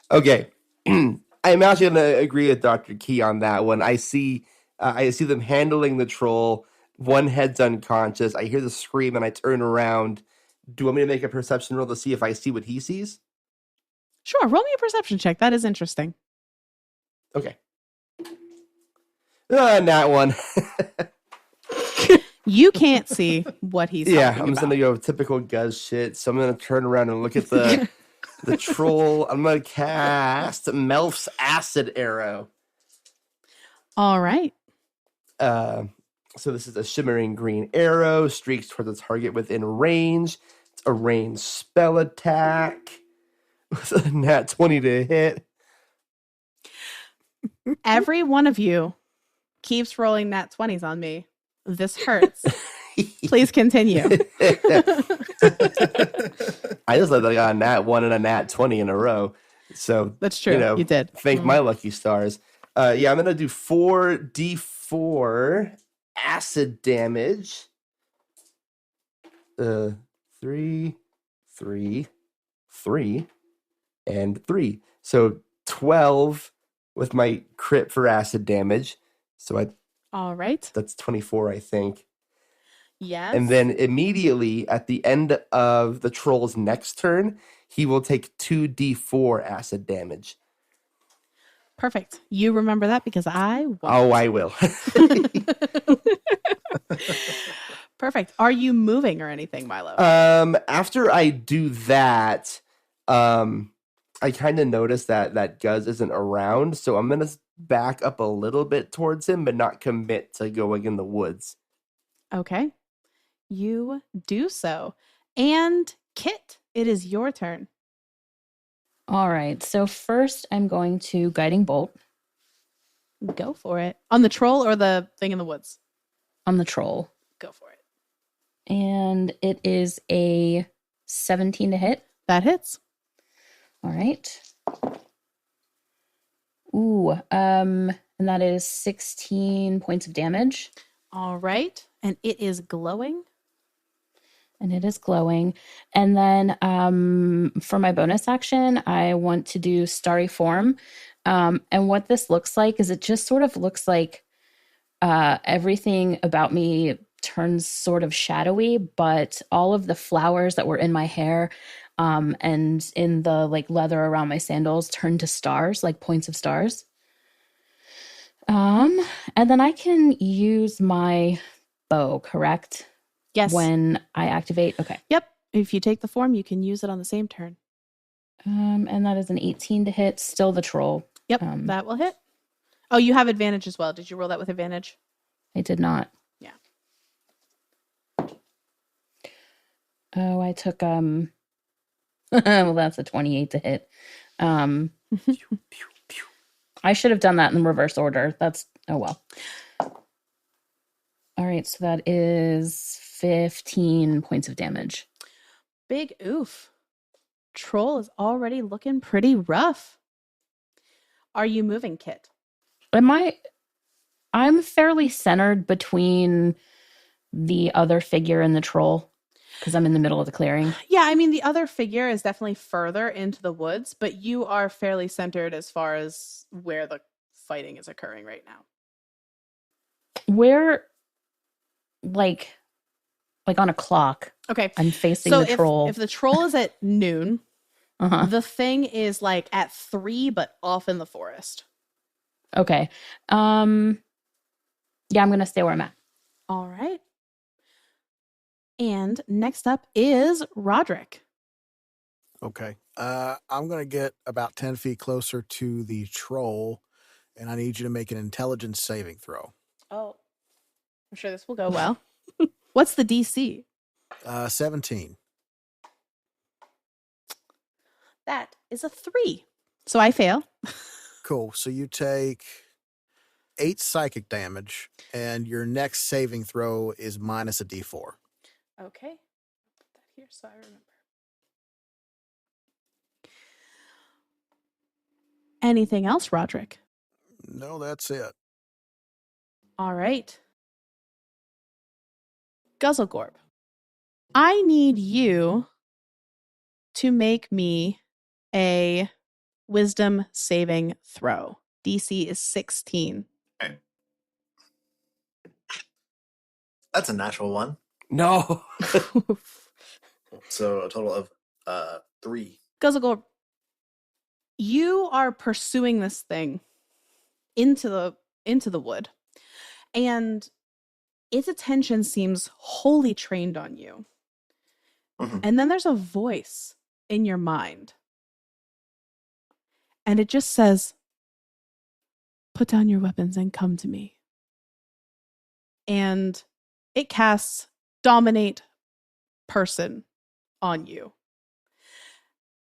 Okay. I'm actually going to agree with Dr. Key on that one. I see them handling the troll. One head's unconscious. I hear the scream and I turn around. Do you want me to make a perception roll to see if I see what he sees? Sure. Roll me a perception check. That is interesting. Okay. That one. You can't see what he's Yeah, talking I'm just about. going to go typical Guz shit. So I'm going to turn around and look at the troll. I'm going to cast Melf's Acid Arrow. All right. So this is a shimmering green arrow, streaks towards the target within range. It's a ranged spell attack with a nat 20 to hit. Every one of you keeps rolling nat 20s on me. This hurts. Please continue. I just let that got a nat 1 and a nat 20 in a row. So That's true. You did. Thank my lucky stars. Yeah, I'm going to do 4d4 acid damage. 3, 3, 3, and 3. So 12 with my crit for acid damage. So All right. that's 24, I think. Yes. And then immediately at the end of the troll's next turn, he will take 2d4 acid damage. Perfect. You remember that because I won't. Oh, I will. Perfect. Are you moving or anything, Milo? After I do that, I kind of notice that Guz isn't around, so I'm gonna back up a little bit towards him, but not commit to going in the woods. Okay. You do so. And Kit, it is your turn. All right. So first, I'm going to guiding bolt Go for it. On the troll or the thing in the woods? on the troll, Go for it. and it is a 17 to hit. That hits. All right. Ooh, and that is 16 points of damage, All right. And it is glowing. and it is glowing. And then for my bonus action, I want to do starry form. And what this looks like is it just sort of looks like everything about me turns sort of shadowy, but all of the flowers that were in my hair and in the like leather around my sandals turn to stars, like points of stars. And then I can use my bow, correct? Yes. When I activate. Okay. Yep. If you take the form, you can use it on the same turn. And that is an 18 to hit, still the troll. Yep. That will hit. Oh, you have advantage as well. Did you roll that with advantage? I did not. Yeah. Oh, I took well, that's a 28 to hit. I should have done that in reverse order. That's oh well. All right, so that is 15 points of damage. Big oof. Troll is already looking pretty rough. Are you moving, Kit? I'm fairly centered between the other figure and the troll because I'm in the middle of the clearing. Yeah, I mean, the other figure is definitely further into the woods, but you are fairly centered as far as where the fighting is occurring right now. Where, like on a clock. Okay. I'm facing So the troll. if the troll is at noon, Uh-huh. the thing is like at 3, but off in the forest. Okay. Yeah, I'm going to stay where I'm at. All right. And next up is Roderick. Okay. I'm going to get about 10 feet closer to the troll, and I need you to make an intelligence saving throw. Oh, I'm sure this will go well. What's the DC? 17. That is a 3. So I fail. Cool. So you take 8 psychic damage, and your next saving throw is minus a d4. Okay. Put that here so I remember. Anything else, Roderick? No, that's it. All right. Guzzlegorp, I need you to make me a wisdom saving throw. DC is 16. That's a natural one. No. So a total of 3. Guzzlegorp, you are pursuing this thing into the wood, and its attention seems wholly trained on you. Mhm. And then there's a voice in your mind, and it just says, "Put down your weapons and come to me." And it casts Dominate Person on you.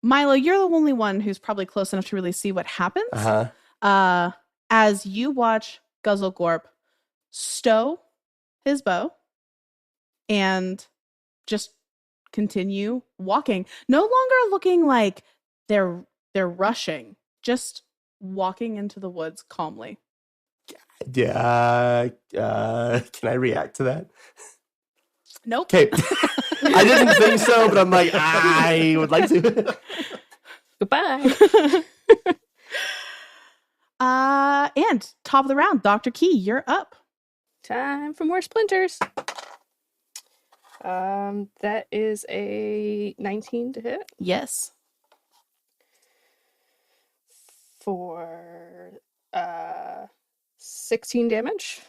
Milo, you're the only one who's probably close enough to really see what happens. Uh-huh. As you watch Guzzlegorp stow his bow and just continue walking, no longer looking like they're rushing, just walking into the woods calmly. Yeah. Can I react to that? Nope. Okay. I didn't think so, but I'm like, I would like to. Goodbye. And top of the round, Dr. Key, you're up. Time for more splinters. That is a 19 to hit Yes. for 16 damage.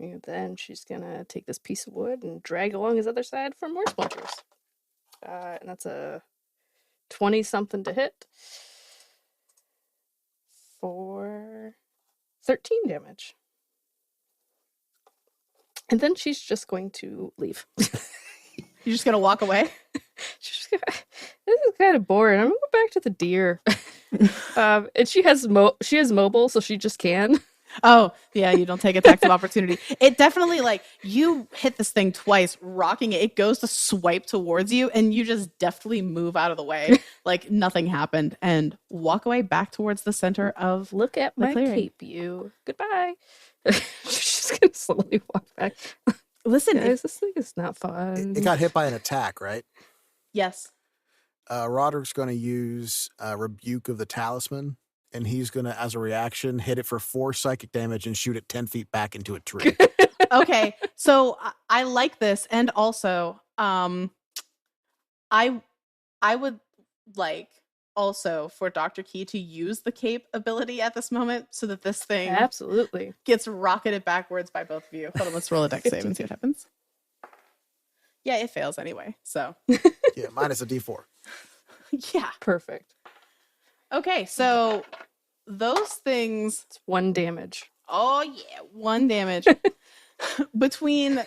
And then she's gonna take this piece of wood and drag along his other side for more splinters. And that's a 20-something to hit for 13 damage. And then she's just going to leave. You're just gonna walk away? She's just gonna, this is kind of boring. I'm gonna go back to the deer. And she has mobile, so she just can. Oh, yeah, you don't take attacks of opportunity. It definitely, like, you hit this thing twice, rocking it. It goes to swipe towards you, and you just deftly move out of the way like nothing happened and walk away back towards the center of Look at the my clearing. cape, you. Goodbye. She's just gonna slowly walk back. Listen, Guys, this thing is not fun. It got hit by an attack, right? yes. Roderick's going to use Rebuke of the Talisman, and he's going to, as a reaction, hit it for 4 psychic damage and shoot it 10 feet back into a tree. Okay, so I like this, and also, I would like also for Dr. Key to use the cape ability at this moment so that this thing Absolutely. gets rocketed backwards by both of you. Hold on, let's roll a dex save and see what happens. Yeah, it fails anyway, so. Yeah, minus a d4. Yeah. Perfect. Okay, so those things. It's 1 damage. Oh, yeah, 1 damage. Between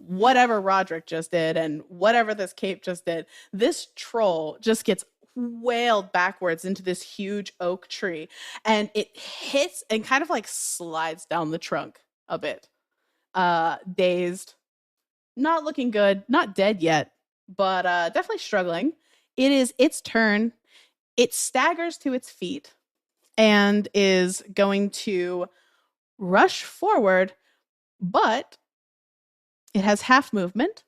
whatever Roderick just did and whatever this cape just did, this troll just gets wailed backwards into this huge oak tree, and it hits and kind of like slides down the trunk a bit. Dazed, not looking good, not dead yet, but definitely struggling. It is its turn. It staggers to its feet and is going to rush forward, but it has half movement,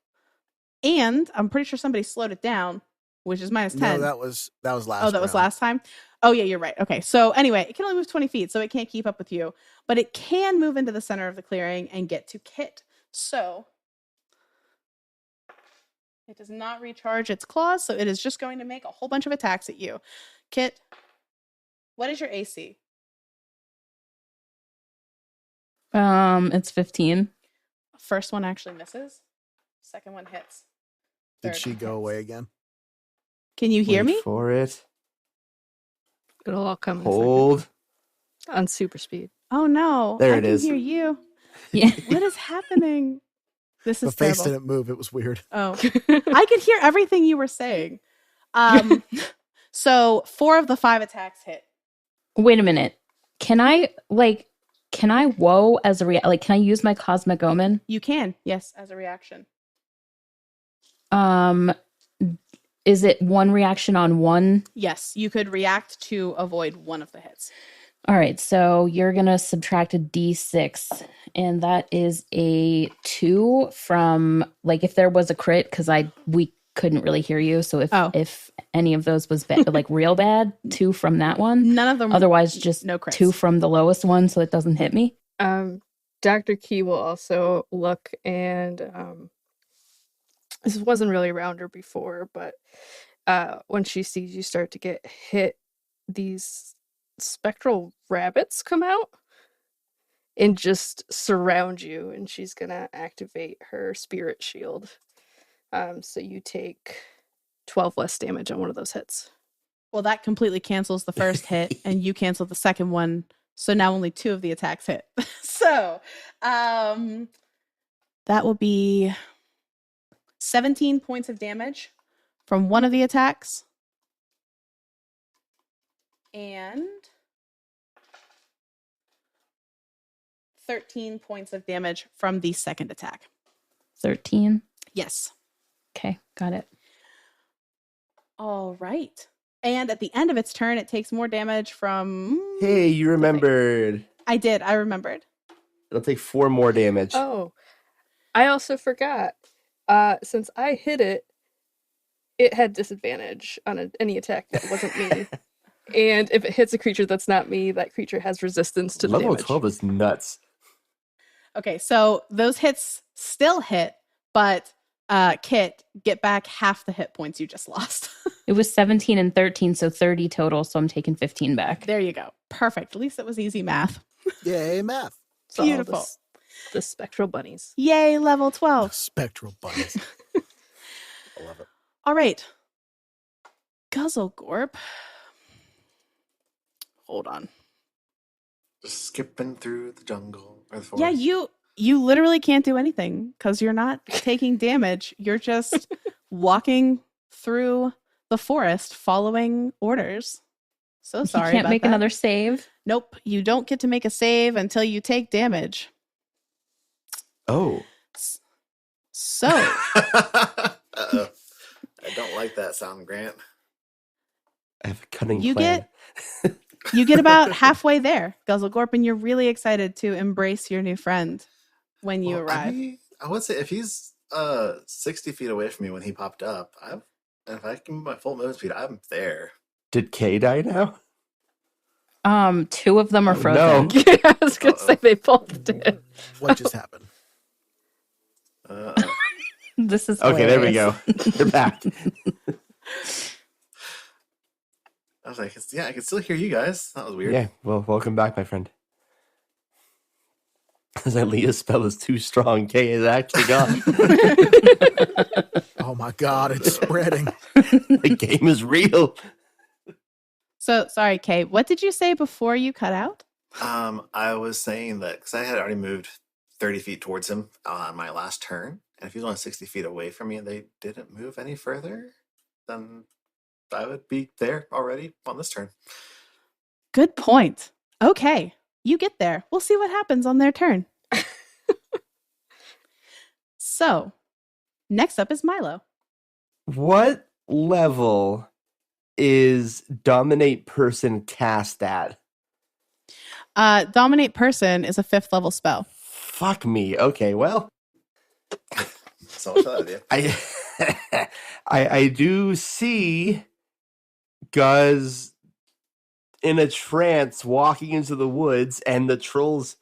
and I'm pretty sure somebody slowed it down, which is minus 10. No, that was last. Oh, that was last time? Oh, yeah, you're right. Okay, so anyway, it can only move 20 feet, so it can't keep up with you, but it can move into the center of the clearing and get to Kit. So it does not recharge its claws, so it is just going to make a whole bunch of attacks at you. Kit, what is your AC? It's 15. First one actually misses. Second one hits. Did Third she one go hits. away again? Can you hear Wait me? for it. It'll all come in a second. Hold. On super speed. Oh no. There I it can is. hear you. Yeah. What is happening? This The is face terrible. didn't move. It was weird. Oh. I could hear everything you were saying. So 4 of the 5 attacks hit. Wait a minute. Can I woe as a can I use my cosmic omen? You can, yes, as a reaction. Is it one reaction on one? Yes, you could react to avoid one of the hits. All right, so you're gonna subtract a d6, and that is a 2 from if there was a crit, because we couldn't really hear you. So if any of those was real bad, 2 from that one. None of them. Otherwise, just no crits. 2 from the lowest one, so it doesn't hit me. Dr. Key will also look, and this wasn't really around her before, but when she sees you start to get hit, these spectral rabbits come out and just surround you, and she's gonna activate her spirit shield. So you take 12 less damage on one of those hits. Well, that completely cancels the first hit, and you cancel the second one. So now only 2 of the attacks hit. So that will be 17 points of damage from one of the attacks. And 13 points of damage from the second attack. 13. Yes. Okay, got it. All right. And at the end of its turn, it takes more damage from... Hey, you remembered. I did. I remembered. It'll take 4 more damage. Oh, I also forgot. Since I hit it, it had disadvantage on any attack that wasn't me. And if it hits a creature that's not me, that creature has resistance to the Level damage. 12 is nuts. Okay, so those hits still hit, but Kit, get back half the hit points you just lost. It was 17 and 13, so 30 total, so I'm taking 15 back. There you go. Perfect. At least it was easy math. Yay, math. So all Beautiful. this The spectral bunnies. Yay, level 12. Spectral bunnies. I love it. All right. Guzzlegorp. Hold on. Just skipping through the jungle or the forest. Yeah, you literally can't do anything because you're not taking damage. You're just walking through the forest following orders. So sorry. You can't about make that. another save. Nope. You don't get to make a save until you take damage. Oh. So Uh-oh. I don't like that sound, Grant. I have a cunning You plan. you get about halfway there, Guzzlegorp, and you're really excited to embrace your new friend when you arrive. I would say if he's 60 feet away from me when he popped up, if I can move my full movement speed, I'm there. Did Kay die now? 2 of them are Oh, frozen. no. Yeah, I was gonna say they both did. What just happened? This is Okay, there we hilarious. go. They're back. I was like, yeah, I can still hear you guys. That was weird. Yeah, well, welcome back, my friend. Aaliyah's spell is too strong. Kay is actually gone. Oh my God, it's spreading. The game is real. So sorry, Kay. What did you say before you cut out? I was saying that because I had already moved 30 feet towards him on my last turn, and if he was only 60 feet away from me and they didn't move any further, then I would be there already on this turn. Good point. Okay, you get there. We'll see what happens on their turn. So, next up is Milo. What level is Dominate Person cast at? Dominate Person is a 5th level spell. Fuck me. Okay, well, So much for that idea. I do see Guz in a trance walking into the woods and the troll's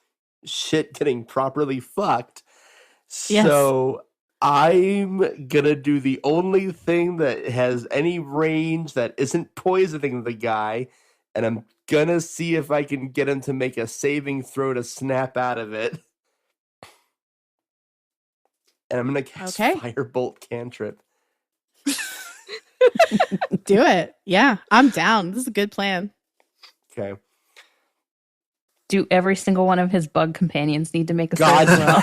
shit getting properly fucked. Yes. So I'm gonna do the only thing that has any range that isn't poisoning the guy, and I'm gonna see if I can get him to make a saving throw to snap out of it. And I'm gonna cast Okay. Firebolt cantrip. Do it. Yeah, I'm down. This is a good plan. Okay. Do every single one of his bug companions need to make a God. save as well?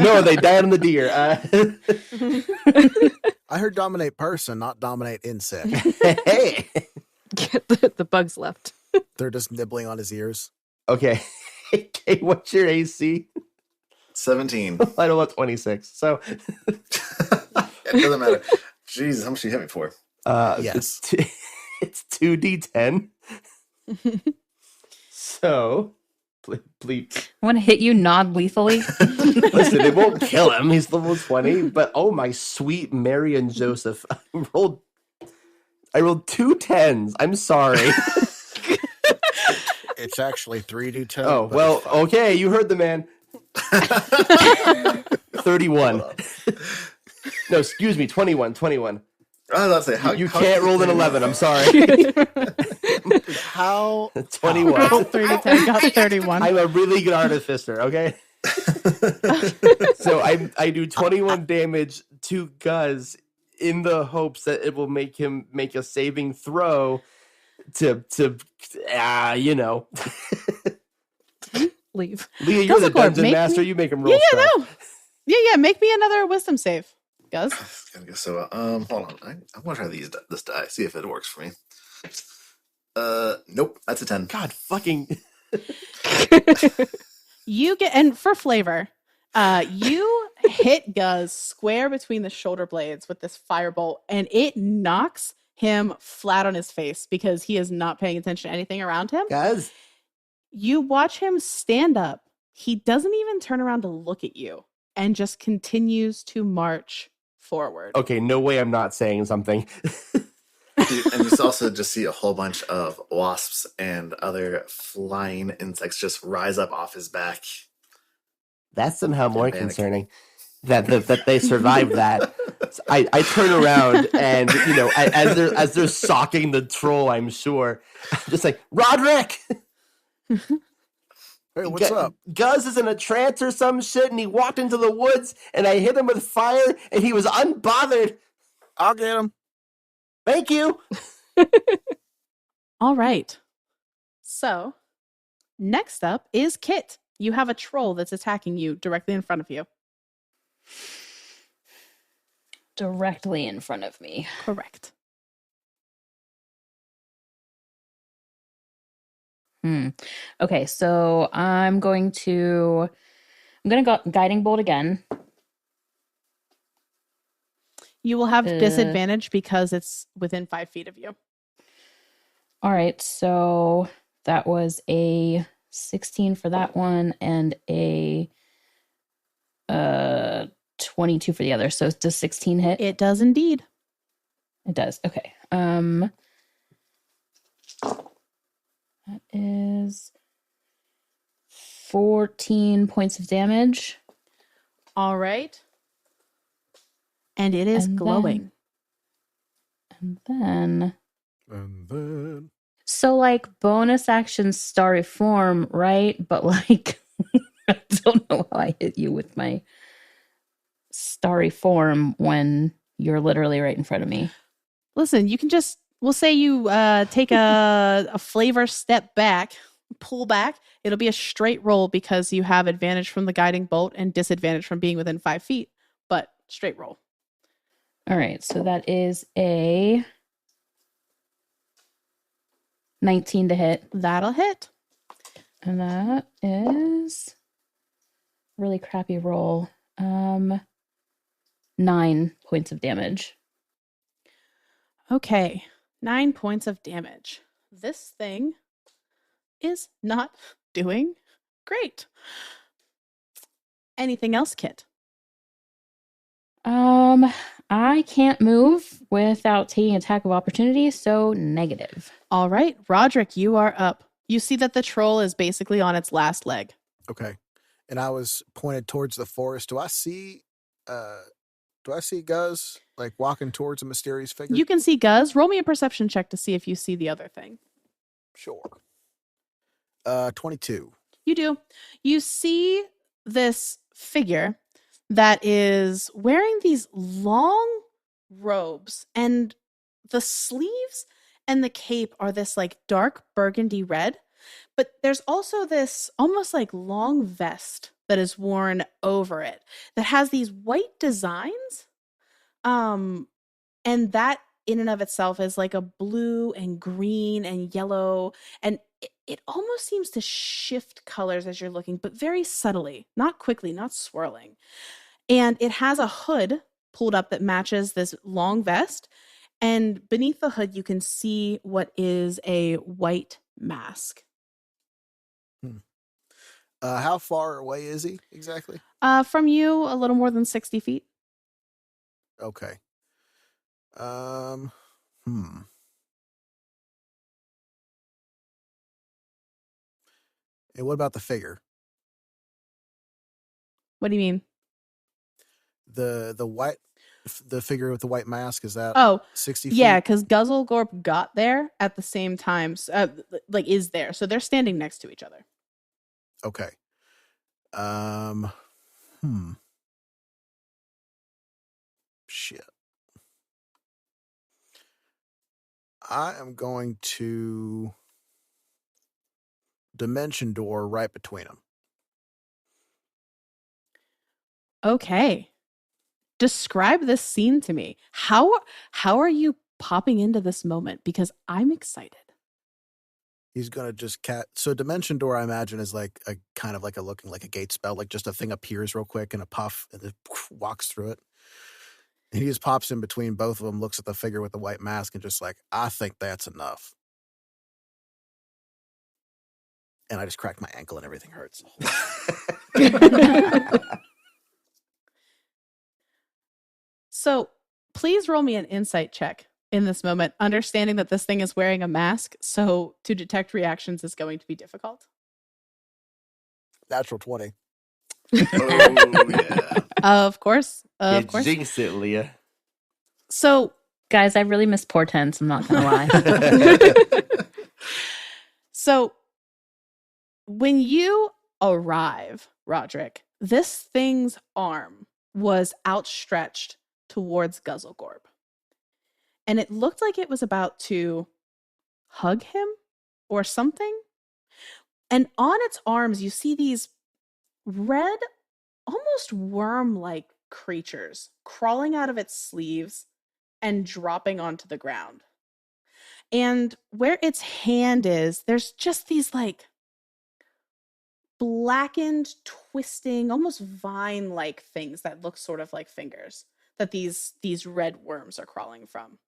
No, they died on the deer. I heard dominate person, not dominate insect. Hey. Get the bugs left. They're just nibbling on his ears. Okay. Okay, what's your AC? 17. I don't want 26. So It doesn't matter. Jesus, how much did you hit me for? Yes. it's 2d10. So please I want to hit you non-lethally. listen, it won't kill him. He's level 20, but oh my sweet Mary and Joseph. I rolled 2 10s. I'm sorry. It's actually 3d10. Oh, but well, it's fine. okay, you heard the man. 31. No, excuse me, 21. I was about to say, how You how can't did roll an you- 11. I'm sorry. How? 21. Rolled 3 to 10, got 31. I'm a really good artificer, okay? So I do 21 damage to Guz in the hopes that it will make him make a saving throw to you know. Leave. Leah, you're the Guzzlegorp, dungeon make master. me- You make him roll Yeah, stuff. no. Yeah, make me another wisdom save, Guz. It's gonna go so well. Hold on. I want to try this die, see if it works for me. Nope, that's a 10. God fucking You get, and for flavor, you hit Guz square between the shoulder blades with this firebolt, and it knocks him flat on his face because he is not paying attention to anything around him. Guz. You watch him stand up. He doesn't even turn around to look at you and just continues to march forward. Okay, no way I'm not saying something. And you also just see a whole bunch of wasps and other flying insects just rise up off his back. That's somehow more Panic. concerning. That they survived that. So I turn around and you know as they're socking the troll, I'm sure, I'm just like Roderick. Hey, what's up? Guz is in a trance or some shit, and he walked into the woods, and I hit him with fire, and he was unbothered. I'll get him. Thank you. All right. So, next up is Kit. You have a troll that's attacking you directly in front of you. Directly in front of me. Correct. Okay, so I'm going to go guiding bolt again. You will have disadvantage because it's within 5 feet of you. All right, so that was a 16 for that one and a 22 for the other. So does 16 hit? It does indeed. It does. Okay. That is 14 points of damage. All right. And it is glowing. And then. And So, like, bonus action starry form, right? But, like, I don't know how I hit you with my starry form when you're literally right in front of me. Listen, you can just, we'll say you take a flavor step back, pull back. It'll be a straight roll because you have advantage from the guiding bolt and disadvantage from being within 5 feet, but straight roll. All right, so that is a 19 to hit. That'll hit. And that is really crappy roll. 9 points of damage. Okay, 9 points of damage. This thing is not doing great. Anything else, Kit? I can't move without taking attack of opportunity, so negative. All right, Roderick, you are up. You see that the troll is basically on its last leg. Okay. And I was pointed towards the forest. Do I see Guz like walking towards a mysterious figure? You can see Guz. Roll me a perception check to see if you see the other thing. Sure. 22. You do. You see this figure that is wearing these long robes, and the sleeves and the cape are this like dark burgundy red, but there's also this almost like long vest that is worn over it that has these white designs. And that in and of itself is like a blue and green and yellow, and it almost seems to shift colors as you're looking, but very subtly, not quickly, not swirling. And it has a hood pulled up that matches this long vest. And beneath the hood, you can see what is a white mask. How far away is he exactly? From you, a little more than 60 feet. Okay. And what about the figure? What do you mean? The figure with the white mask, is that 60 feet? Yeah, because Guzzlegorp got there at the same time, is there. So they're standing next to each other. Okay. Shit. I am going to dimension door right between them. Okay. Describe this scene to me. How are you popping into this moment? Because I'm excited. He's gonna just so dimension door, I imagine, is like a kind of like looking like a gate spell, like just a thing appears real quick in a puff and then walks through it. And he just pops in between both of them, looks at the figure with the white mask, and just like, I think that's enough. And I just cracked my ankle and everything hurts. So please roll me an insight check in this moment, understanding that this thing is wearing a mask. So to detect reactions is going to be difficult. Natural 20. Oh, yeah. Of course. Of course. Jinx it, Leah. So, guys, I really miss portents. I'm not going to lie. So when you arrive, Roderick, this thing's arm was outstretched towards Guzzlegorp. And it looked like it was about to hug him or something. And on its arms, you see these red, almost worm-like creatures crawling out of its sleeves and dropping onto the ground. And where its hand is, there's just these like blackened, twisting, almost vine-like things that look sort of like fingers that these red worms are crawling from.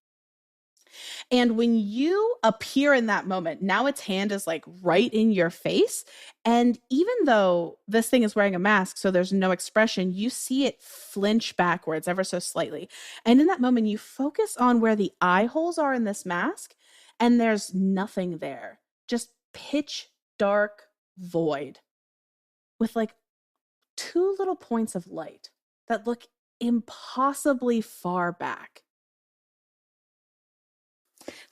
And when you appear in that moment, now its hand is like right in your face. And even though this thing is wearing a mask, so there's no expression, you see it flinch backwards ever so slightly. And in that moment, you focus on where the eye holes are in this mask, and there's nothing there. Just pitch dark void with like 2 little points of light that look impossibly far back.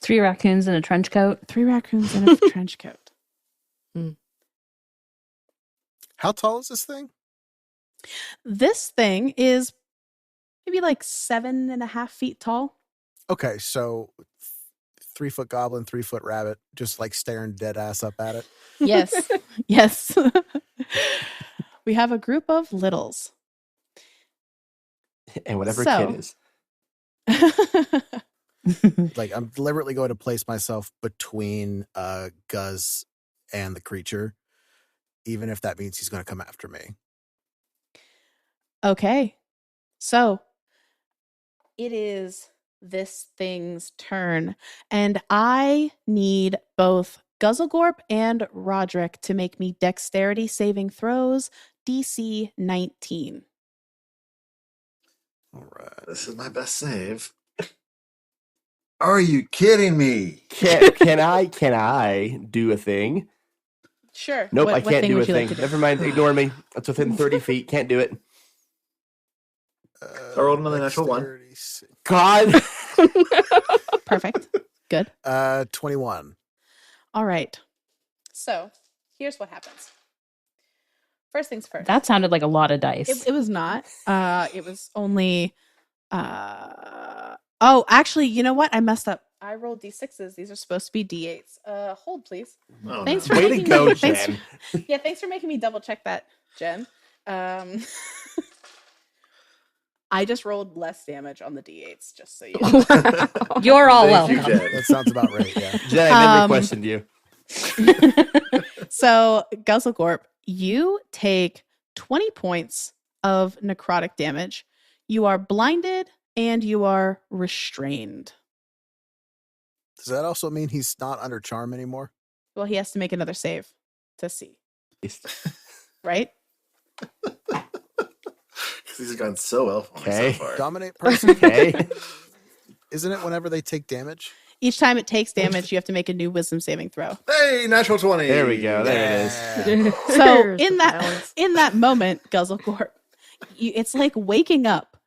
3 raccoons in a trench coat. 3 raccoons in a trench coat. How tall is this thing? This thing is maybe like 7.5 feet tall. Okay, so 3-foot goblin, 3-foot rabbit, just like staring dead ass up at it. Yes. Yes. We have a group of littles. And whatever So- kid is. Like, I'm deliberately going to place myself between Guz and the creature, even if that means he's going to come after me. Okay. So it is this thing's turn, and I need both Guzzlegorp and Roderick to make me dexterity saving throws, DC 19. All right. This is my best save. Are you kidding me? Can I do a thing? Sure. Nope, What- I what can't thing do a would you like thing. to do? Never mind, ignore me. It's within 30 feet. Can't do it. I rolled another natural one. Dexterity sa- God. Perfect. Good. 21. All right. So here's what happens. First things first. That sounded like a lot of dice. It was not. It was only. Oh, actually, you know what? I messed up. I rolled d6s. These are supposed to be d8s. Hold, please. Oh, Thanks no. for Way to making go, me, thanks Jen. Yeah, thanks for making me double check that, Jen. I just rolled less damage on the d8s, just so you know. You're all Thank you, welcome. Jen. That sounds about right, yeah. Jen, I never Um, questioned you. So, Guzzlegorp, you take 20 points of necrotic damage. You are blinded and you are restrained. Does that also mean he's not under charm anymore? Well, he has to make another save to see, right? These have gone so well for me Okay. so far. Dominate person? Okay. Isn't it whenever they take damage? Each time it takes damage, you have to make a new wisdom saving throw. Hey, natural 20. There we go. There it is. So There's in the that balance. in that moment, Guzzlegorp, it's like waking up,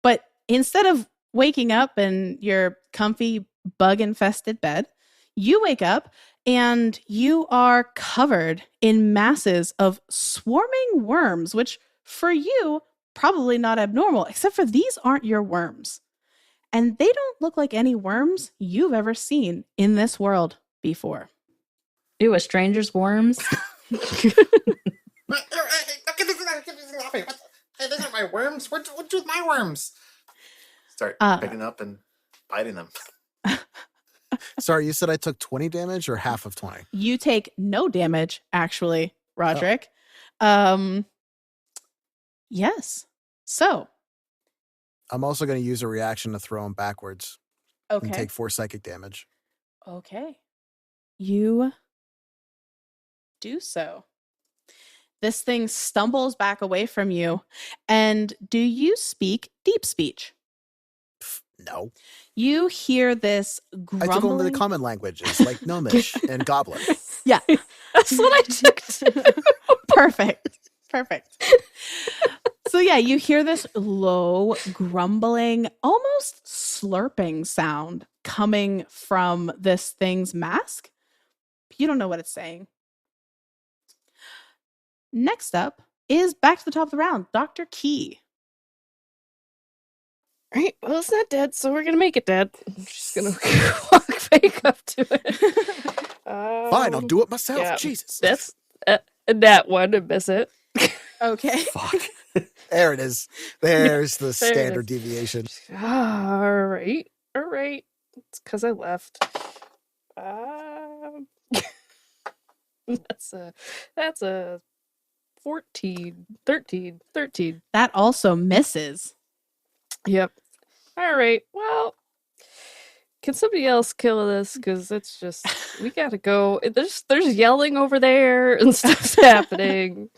but instead of waking up in your comfy bug infested bed, you wake up and you are covered in masses of swarming worms, which for you probably not abnormal, except for these aren't your worms, and they don't look like any worms you've ever seen in this world before. Ew, a stranger's worms. Hey, these aren't my worms. What'd you do with my worms? Start picking up and biting them. Sorry, you said I took 20 damage or half of 20? You take no damage, actually, Roderick. Yes. So, I'm also going to use a reaction to throw him backwards and okay. take 4 psychic damage. Okay. You do so. This thing stumbles back away from you. And do you speak deep speech? No. You hear this grumbling. I took only the common languages like Gnomish and Goblin. Yeah. That's what I took too. Perfect. Perfect. So yeah, you hear this low, grumbling, almost slurping sound coming from this thing's mask. You don't know what it's saying. Next up is back to the top of the round, Dr. Key. Right, well, it's not dead, so we're gonna make it dead. I'm just gonna walk back up to it. Fine, I'll do it myself. yeah, Jesus. That's that one to miss it. Okay. Fuck. There it is. There's the There it standard is. deviation. All right. It's because I left. That's a 14, 13. That also misses. Yep. All right. Well, can somebody else kill this? Because it's just we gotta go. There's yelling over there and stuff's happening.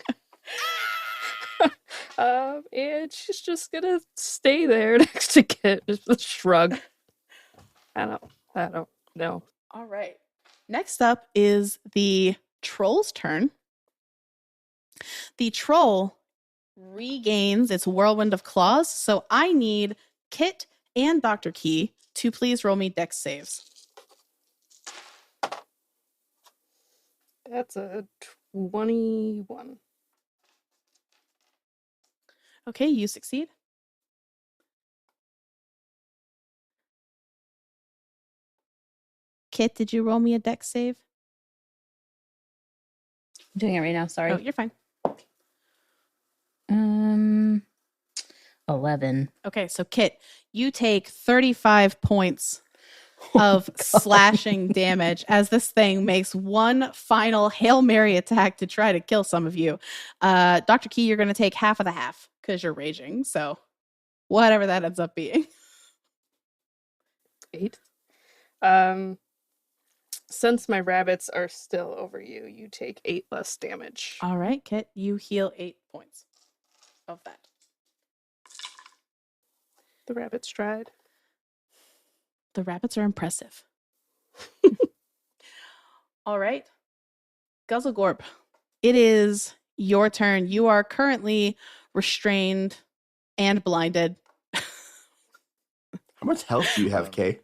And she's just gonna stay there next to Kit, just a shrug. I don't know. All right. Next up is the troll's turn. The troll regains its whirlwind of claws, so I need Kit and Dr. Key to please roll me dex saves. That's a 21. Okay, you succeed. Kit, did you roll me a dex save? I'm doing it right now. Sorry. Oh, you're fine. 11. Okay, so Kit, you take 35 points of slashing damage as this thing makes one final Hail Mary attack to try to kill some of you. Dr. Key, you're going to take half of the half because you're raging. So whatever that ends up being. 8. Since my rabbits are still over you, you take 8 less damage. All right, Kit, you heal 8 points of that. The rabbits tried. The rabbits are impressive. All right. Guzzlegorp, it is your turn. You are currently restrained and blinded. How much health do you have, Kay?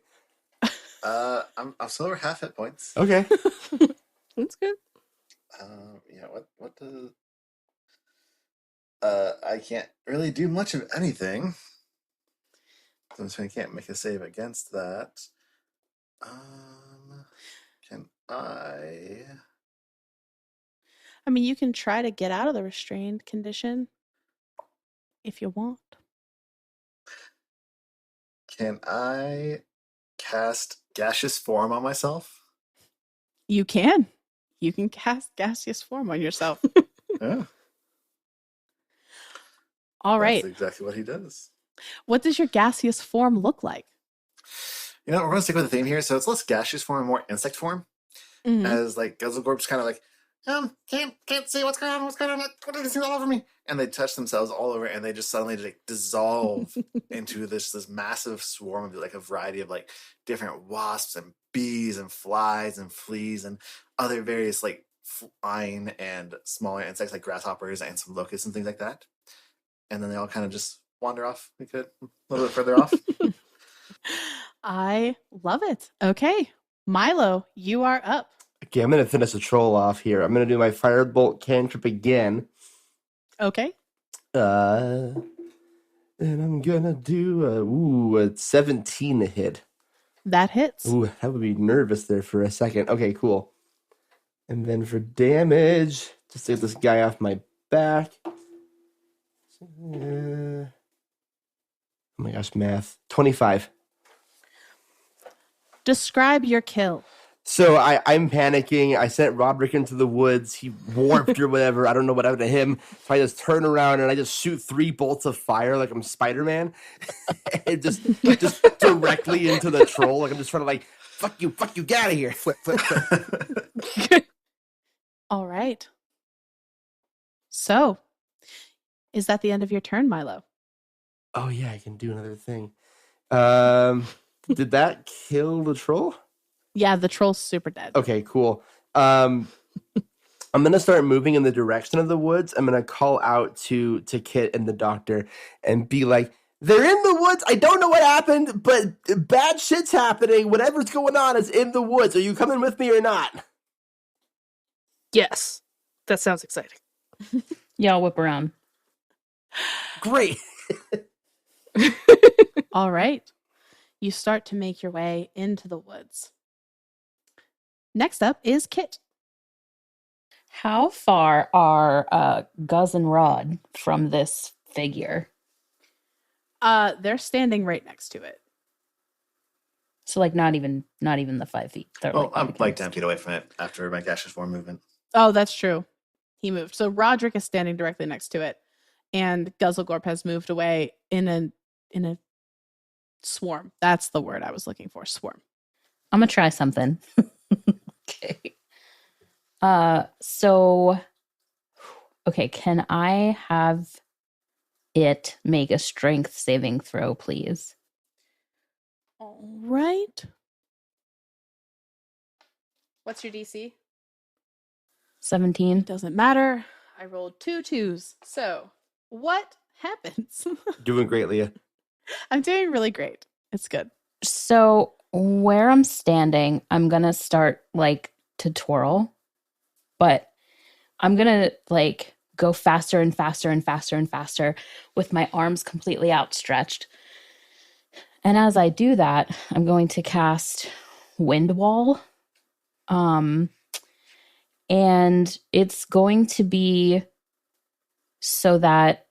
I'm still over half hit points. Okay. That's good. Yeah. What does? I can't really do much of anything. So I can't make a save against that. Can I? I mean, you can try to get out of the restrained condition if you want. Can I cast gaseous form on myself? You can. You can cast gaseous form on yourself. Yeah. All right. That's exactly what he does. What does your gaseous form look like? You know, we're going to stick with the theme here. So it's less gaseous form and more insect form. Mhm. As like Guzzlegorp's kind of like, can't see what's going on. What are these things all over me? And they touch themselves all over, and they just suddenly like dissolve into this massive swarm of like a variety of like different wasps and bees and flies and fleas and other various like flying and smaller insects like grasshoppers and some locusts and things like that. And then they all kind of just wander off a little bit further off. I love it. Okay. Milo, you are up. Okay, I'm going to finish the troll off here. I'm going to do my firebolt cantrip again. Okay. And I'm going to do a 17 to hit. That hits. Ooh, I would be nervous there for a second. Okay, cool. And then for damage, just get this guy off my back. Oh my gosh, math. 25. Describe your kill. So I'm panicking. I sent Roderick into the woods. He warped or whatever. I don't know what happened to him. So I just turn around and I just shoot 3 bolts of fire like I'm Spider-Man. And just directly into the troll. Like I'm just trying to like, fuck you, get out of here. Flip. All right. So, is that the end of your turn, Milo? Oh yeah, I can do another thing. Did that kill the troll? Yeah, the troll's super dead. Okay, cool. I'm gonna start moving in the direction of the woods. I'm gonna call out to Kit and the doctor and be like, "They're in the woods. I don't know what happened, but bad shit's happening. Whatever's going on is in the woods. Are you coming with me or not?" Yes. That sounds exciting. Yeah, I'll whip around. Great. All right. You start to make your way into the woods. Next up is Kit. How far are Guz and Rod from this figure? They're standing right next to it. So like not even the 5 feet. They're Well, I'm right like against. 10 feet away from it after my gaseous form movement. Oh, that's true. He moved. So Roderick is standing directly next to it, and Guzzlegorp has moved away in a swarm. That's the word I was looking for. Swarm. I'm gonna try something. Okay. So okay, can I have it make a strength saving throw, please? All right. What's your DC? 17. Doesn't matter. I rolled 2 2s. So what happens? Doing great, Leah. I'm doing really great. It's good. So where I'm standing, I'm gonna start like to twirl, but I'm gonna like go faster and faster and faster and faster with my arms completely outstretched. And as I do that, I'm going to cast Wind Wall. And it's going to be so that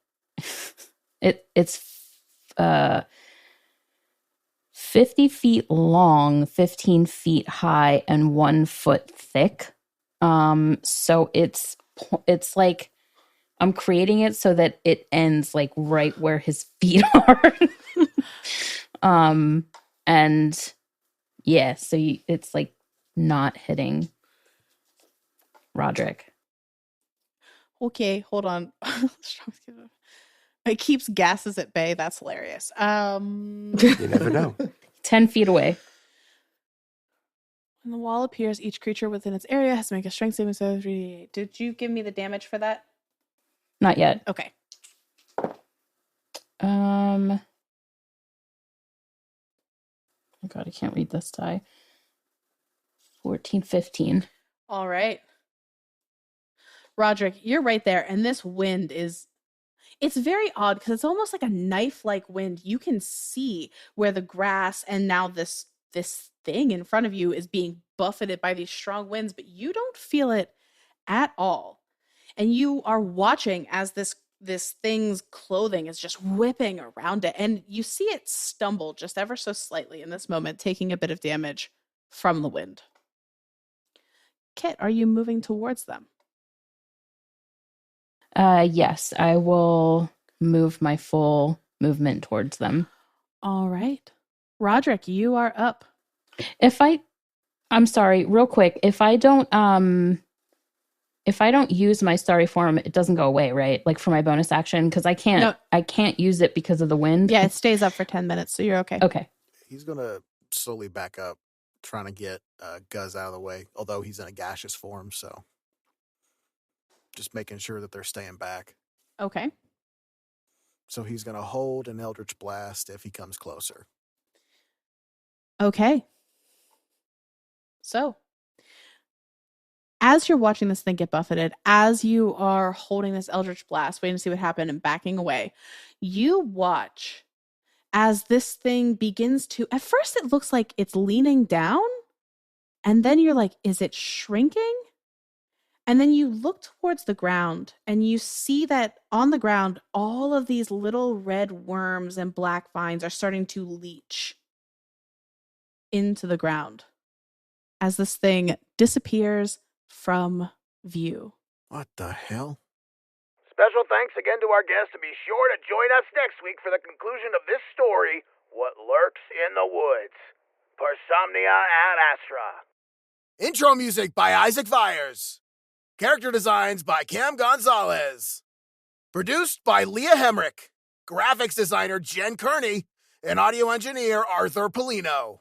it's 50 feet long, 15 feet high, and 1 foot thick. So it's like I'm creating it so that it ends like right where his feet are. And yeah, so it's like not hitting Roderick. Okay, hold on. It keeps gases at bay. That's hilarious. You never know. 10 feet away. When the wall appears, each creature within its area has to make a strength saving throw. Did you give me the damage for that? Not yet. Okay. Oh God, I can't read this die. 14, 15. All right. Roderick, you're right there. And this wind it's very odd because it's almost like a knife-like wind. You can see where the grass and now this thing in front of you is being buffeted by these strong winds, but you don't feel it at all. And you are watching as this thing's clothing is just whipping around it, and you see it stumble just ever so slightly in this moment, taking a bit of damage from the wind. Kit, are you moving towards them? Yes, I will move my full movement towards them. All right. Roderick, you are up. I'm sorry, real quick. If I don't use my starry form, it doesn't go away, right? Like for my bonus action, because I can't use it because of the wind. Yeah, it stays up for 10 minutes, so you're okay. Okay. He's going to slowly back up, trying to get Guz out of the way, although he's in a gaseous form, so just making sure that they're staying back. Okay. So he's going to hold an Eldritch Blast if he comes closer. Okay. So, as you're watching this thing get buffeted, as you are holding this Eldritch Blast, waiting to see what happened and backing away, you watch as this thing begins to, at first it looks like it's leaning down, and then you're like, is it shrinking? And then you look towards the ground and you see that on the ground, all of these little red worms and black vines are starting to leach into the ground as this thing disappears from view. What the hell? Special thanks again to our guests, and be sure to join us next week for the conclusion of this story, What Lurks in the Woods. For Somnia and Astra. Intro music by Isaac Vyers. Character designs by Cam Gonzalez. Produced by Leah Hemrick. Graphics designer Jen Kearney. And audio engineer Arthur Polino.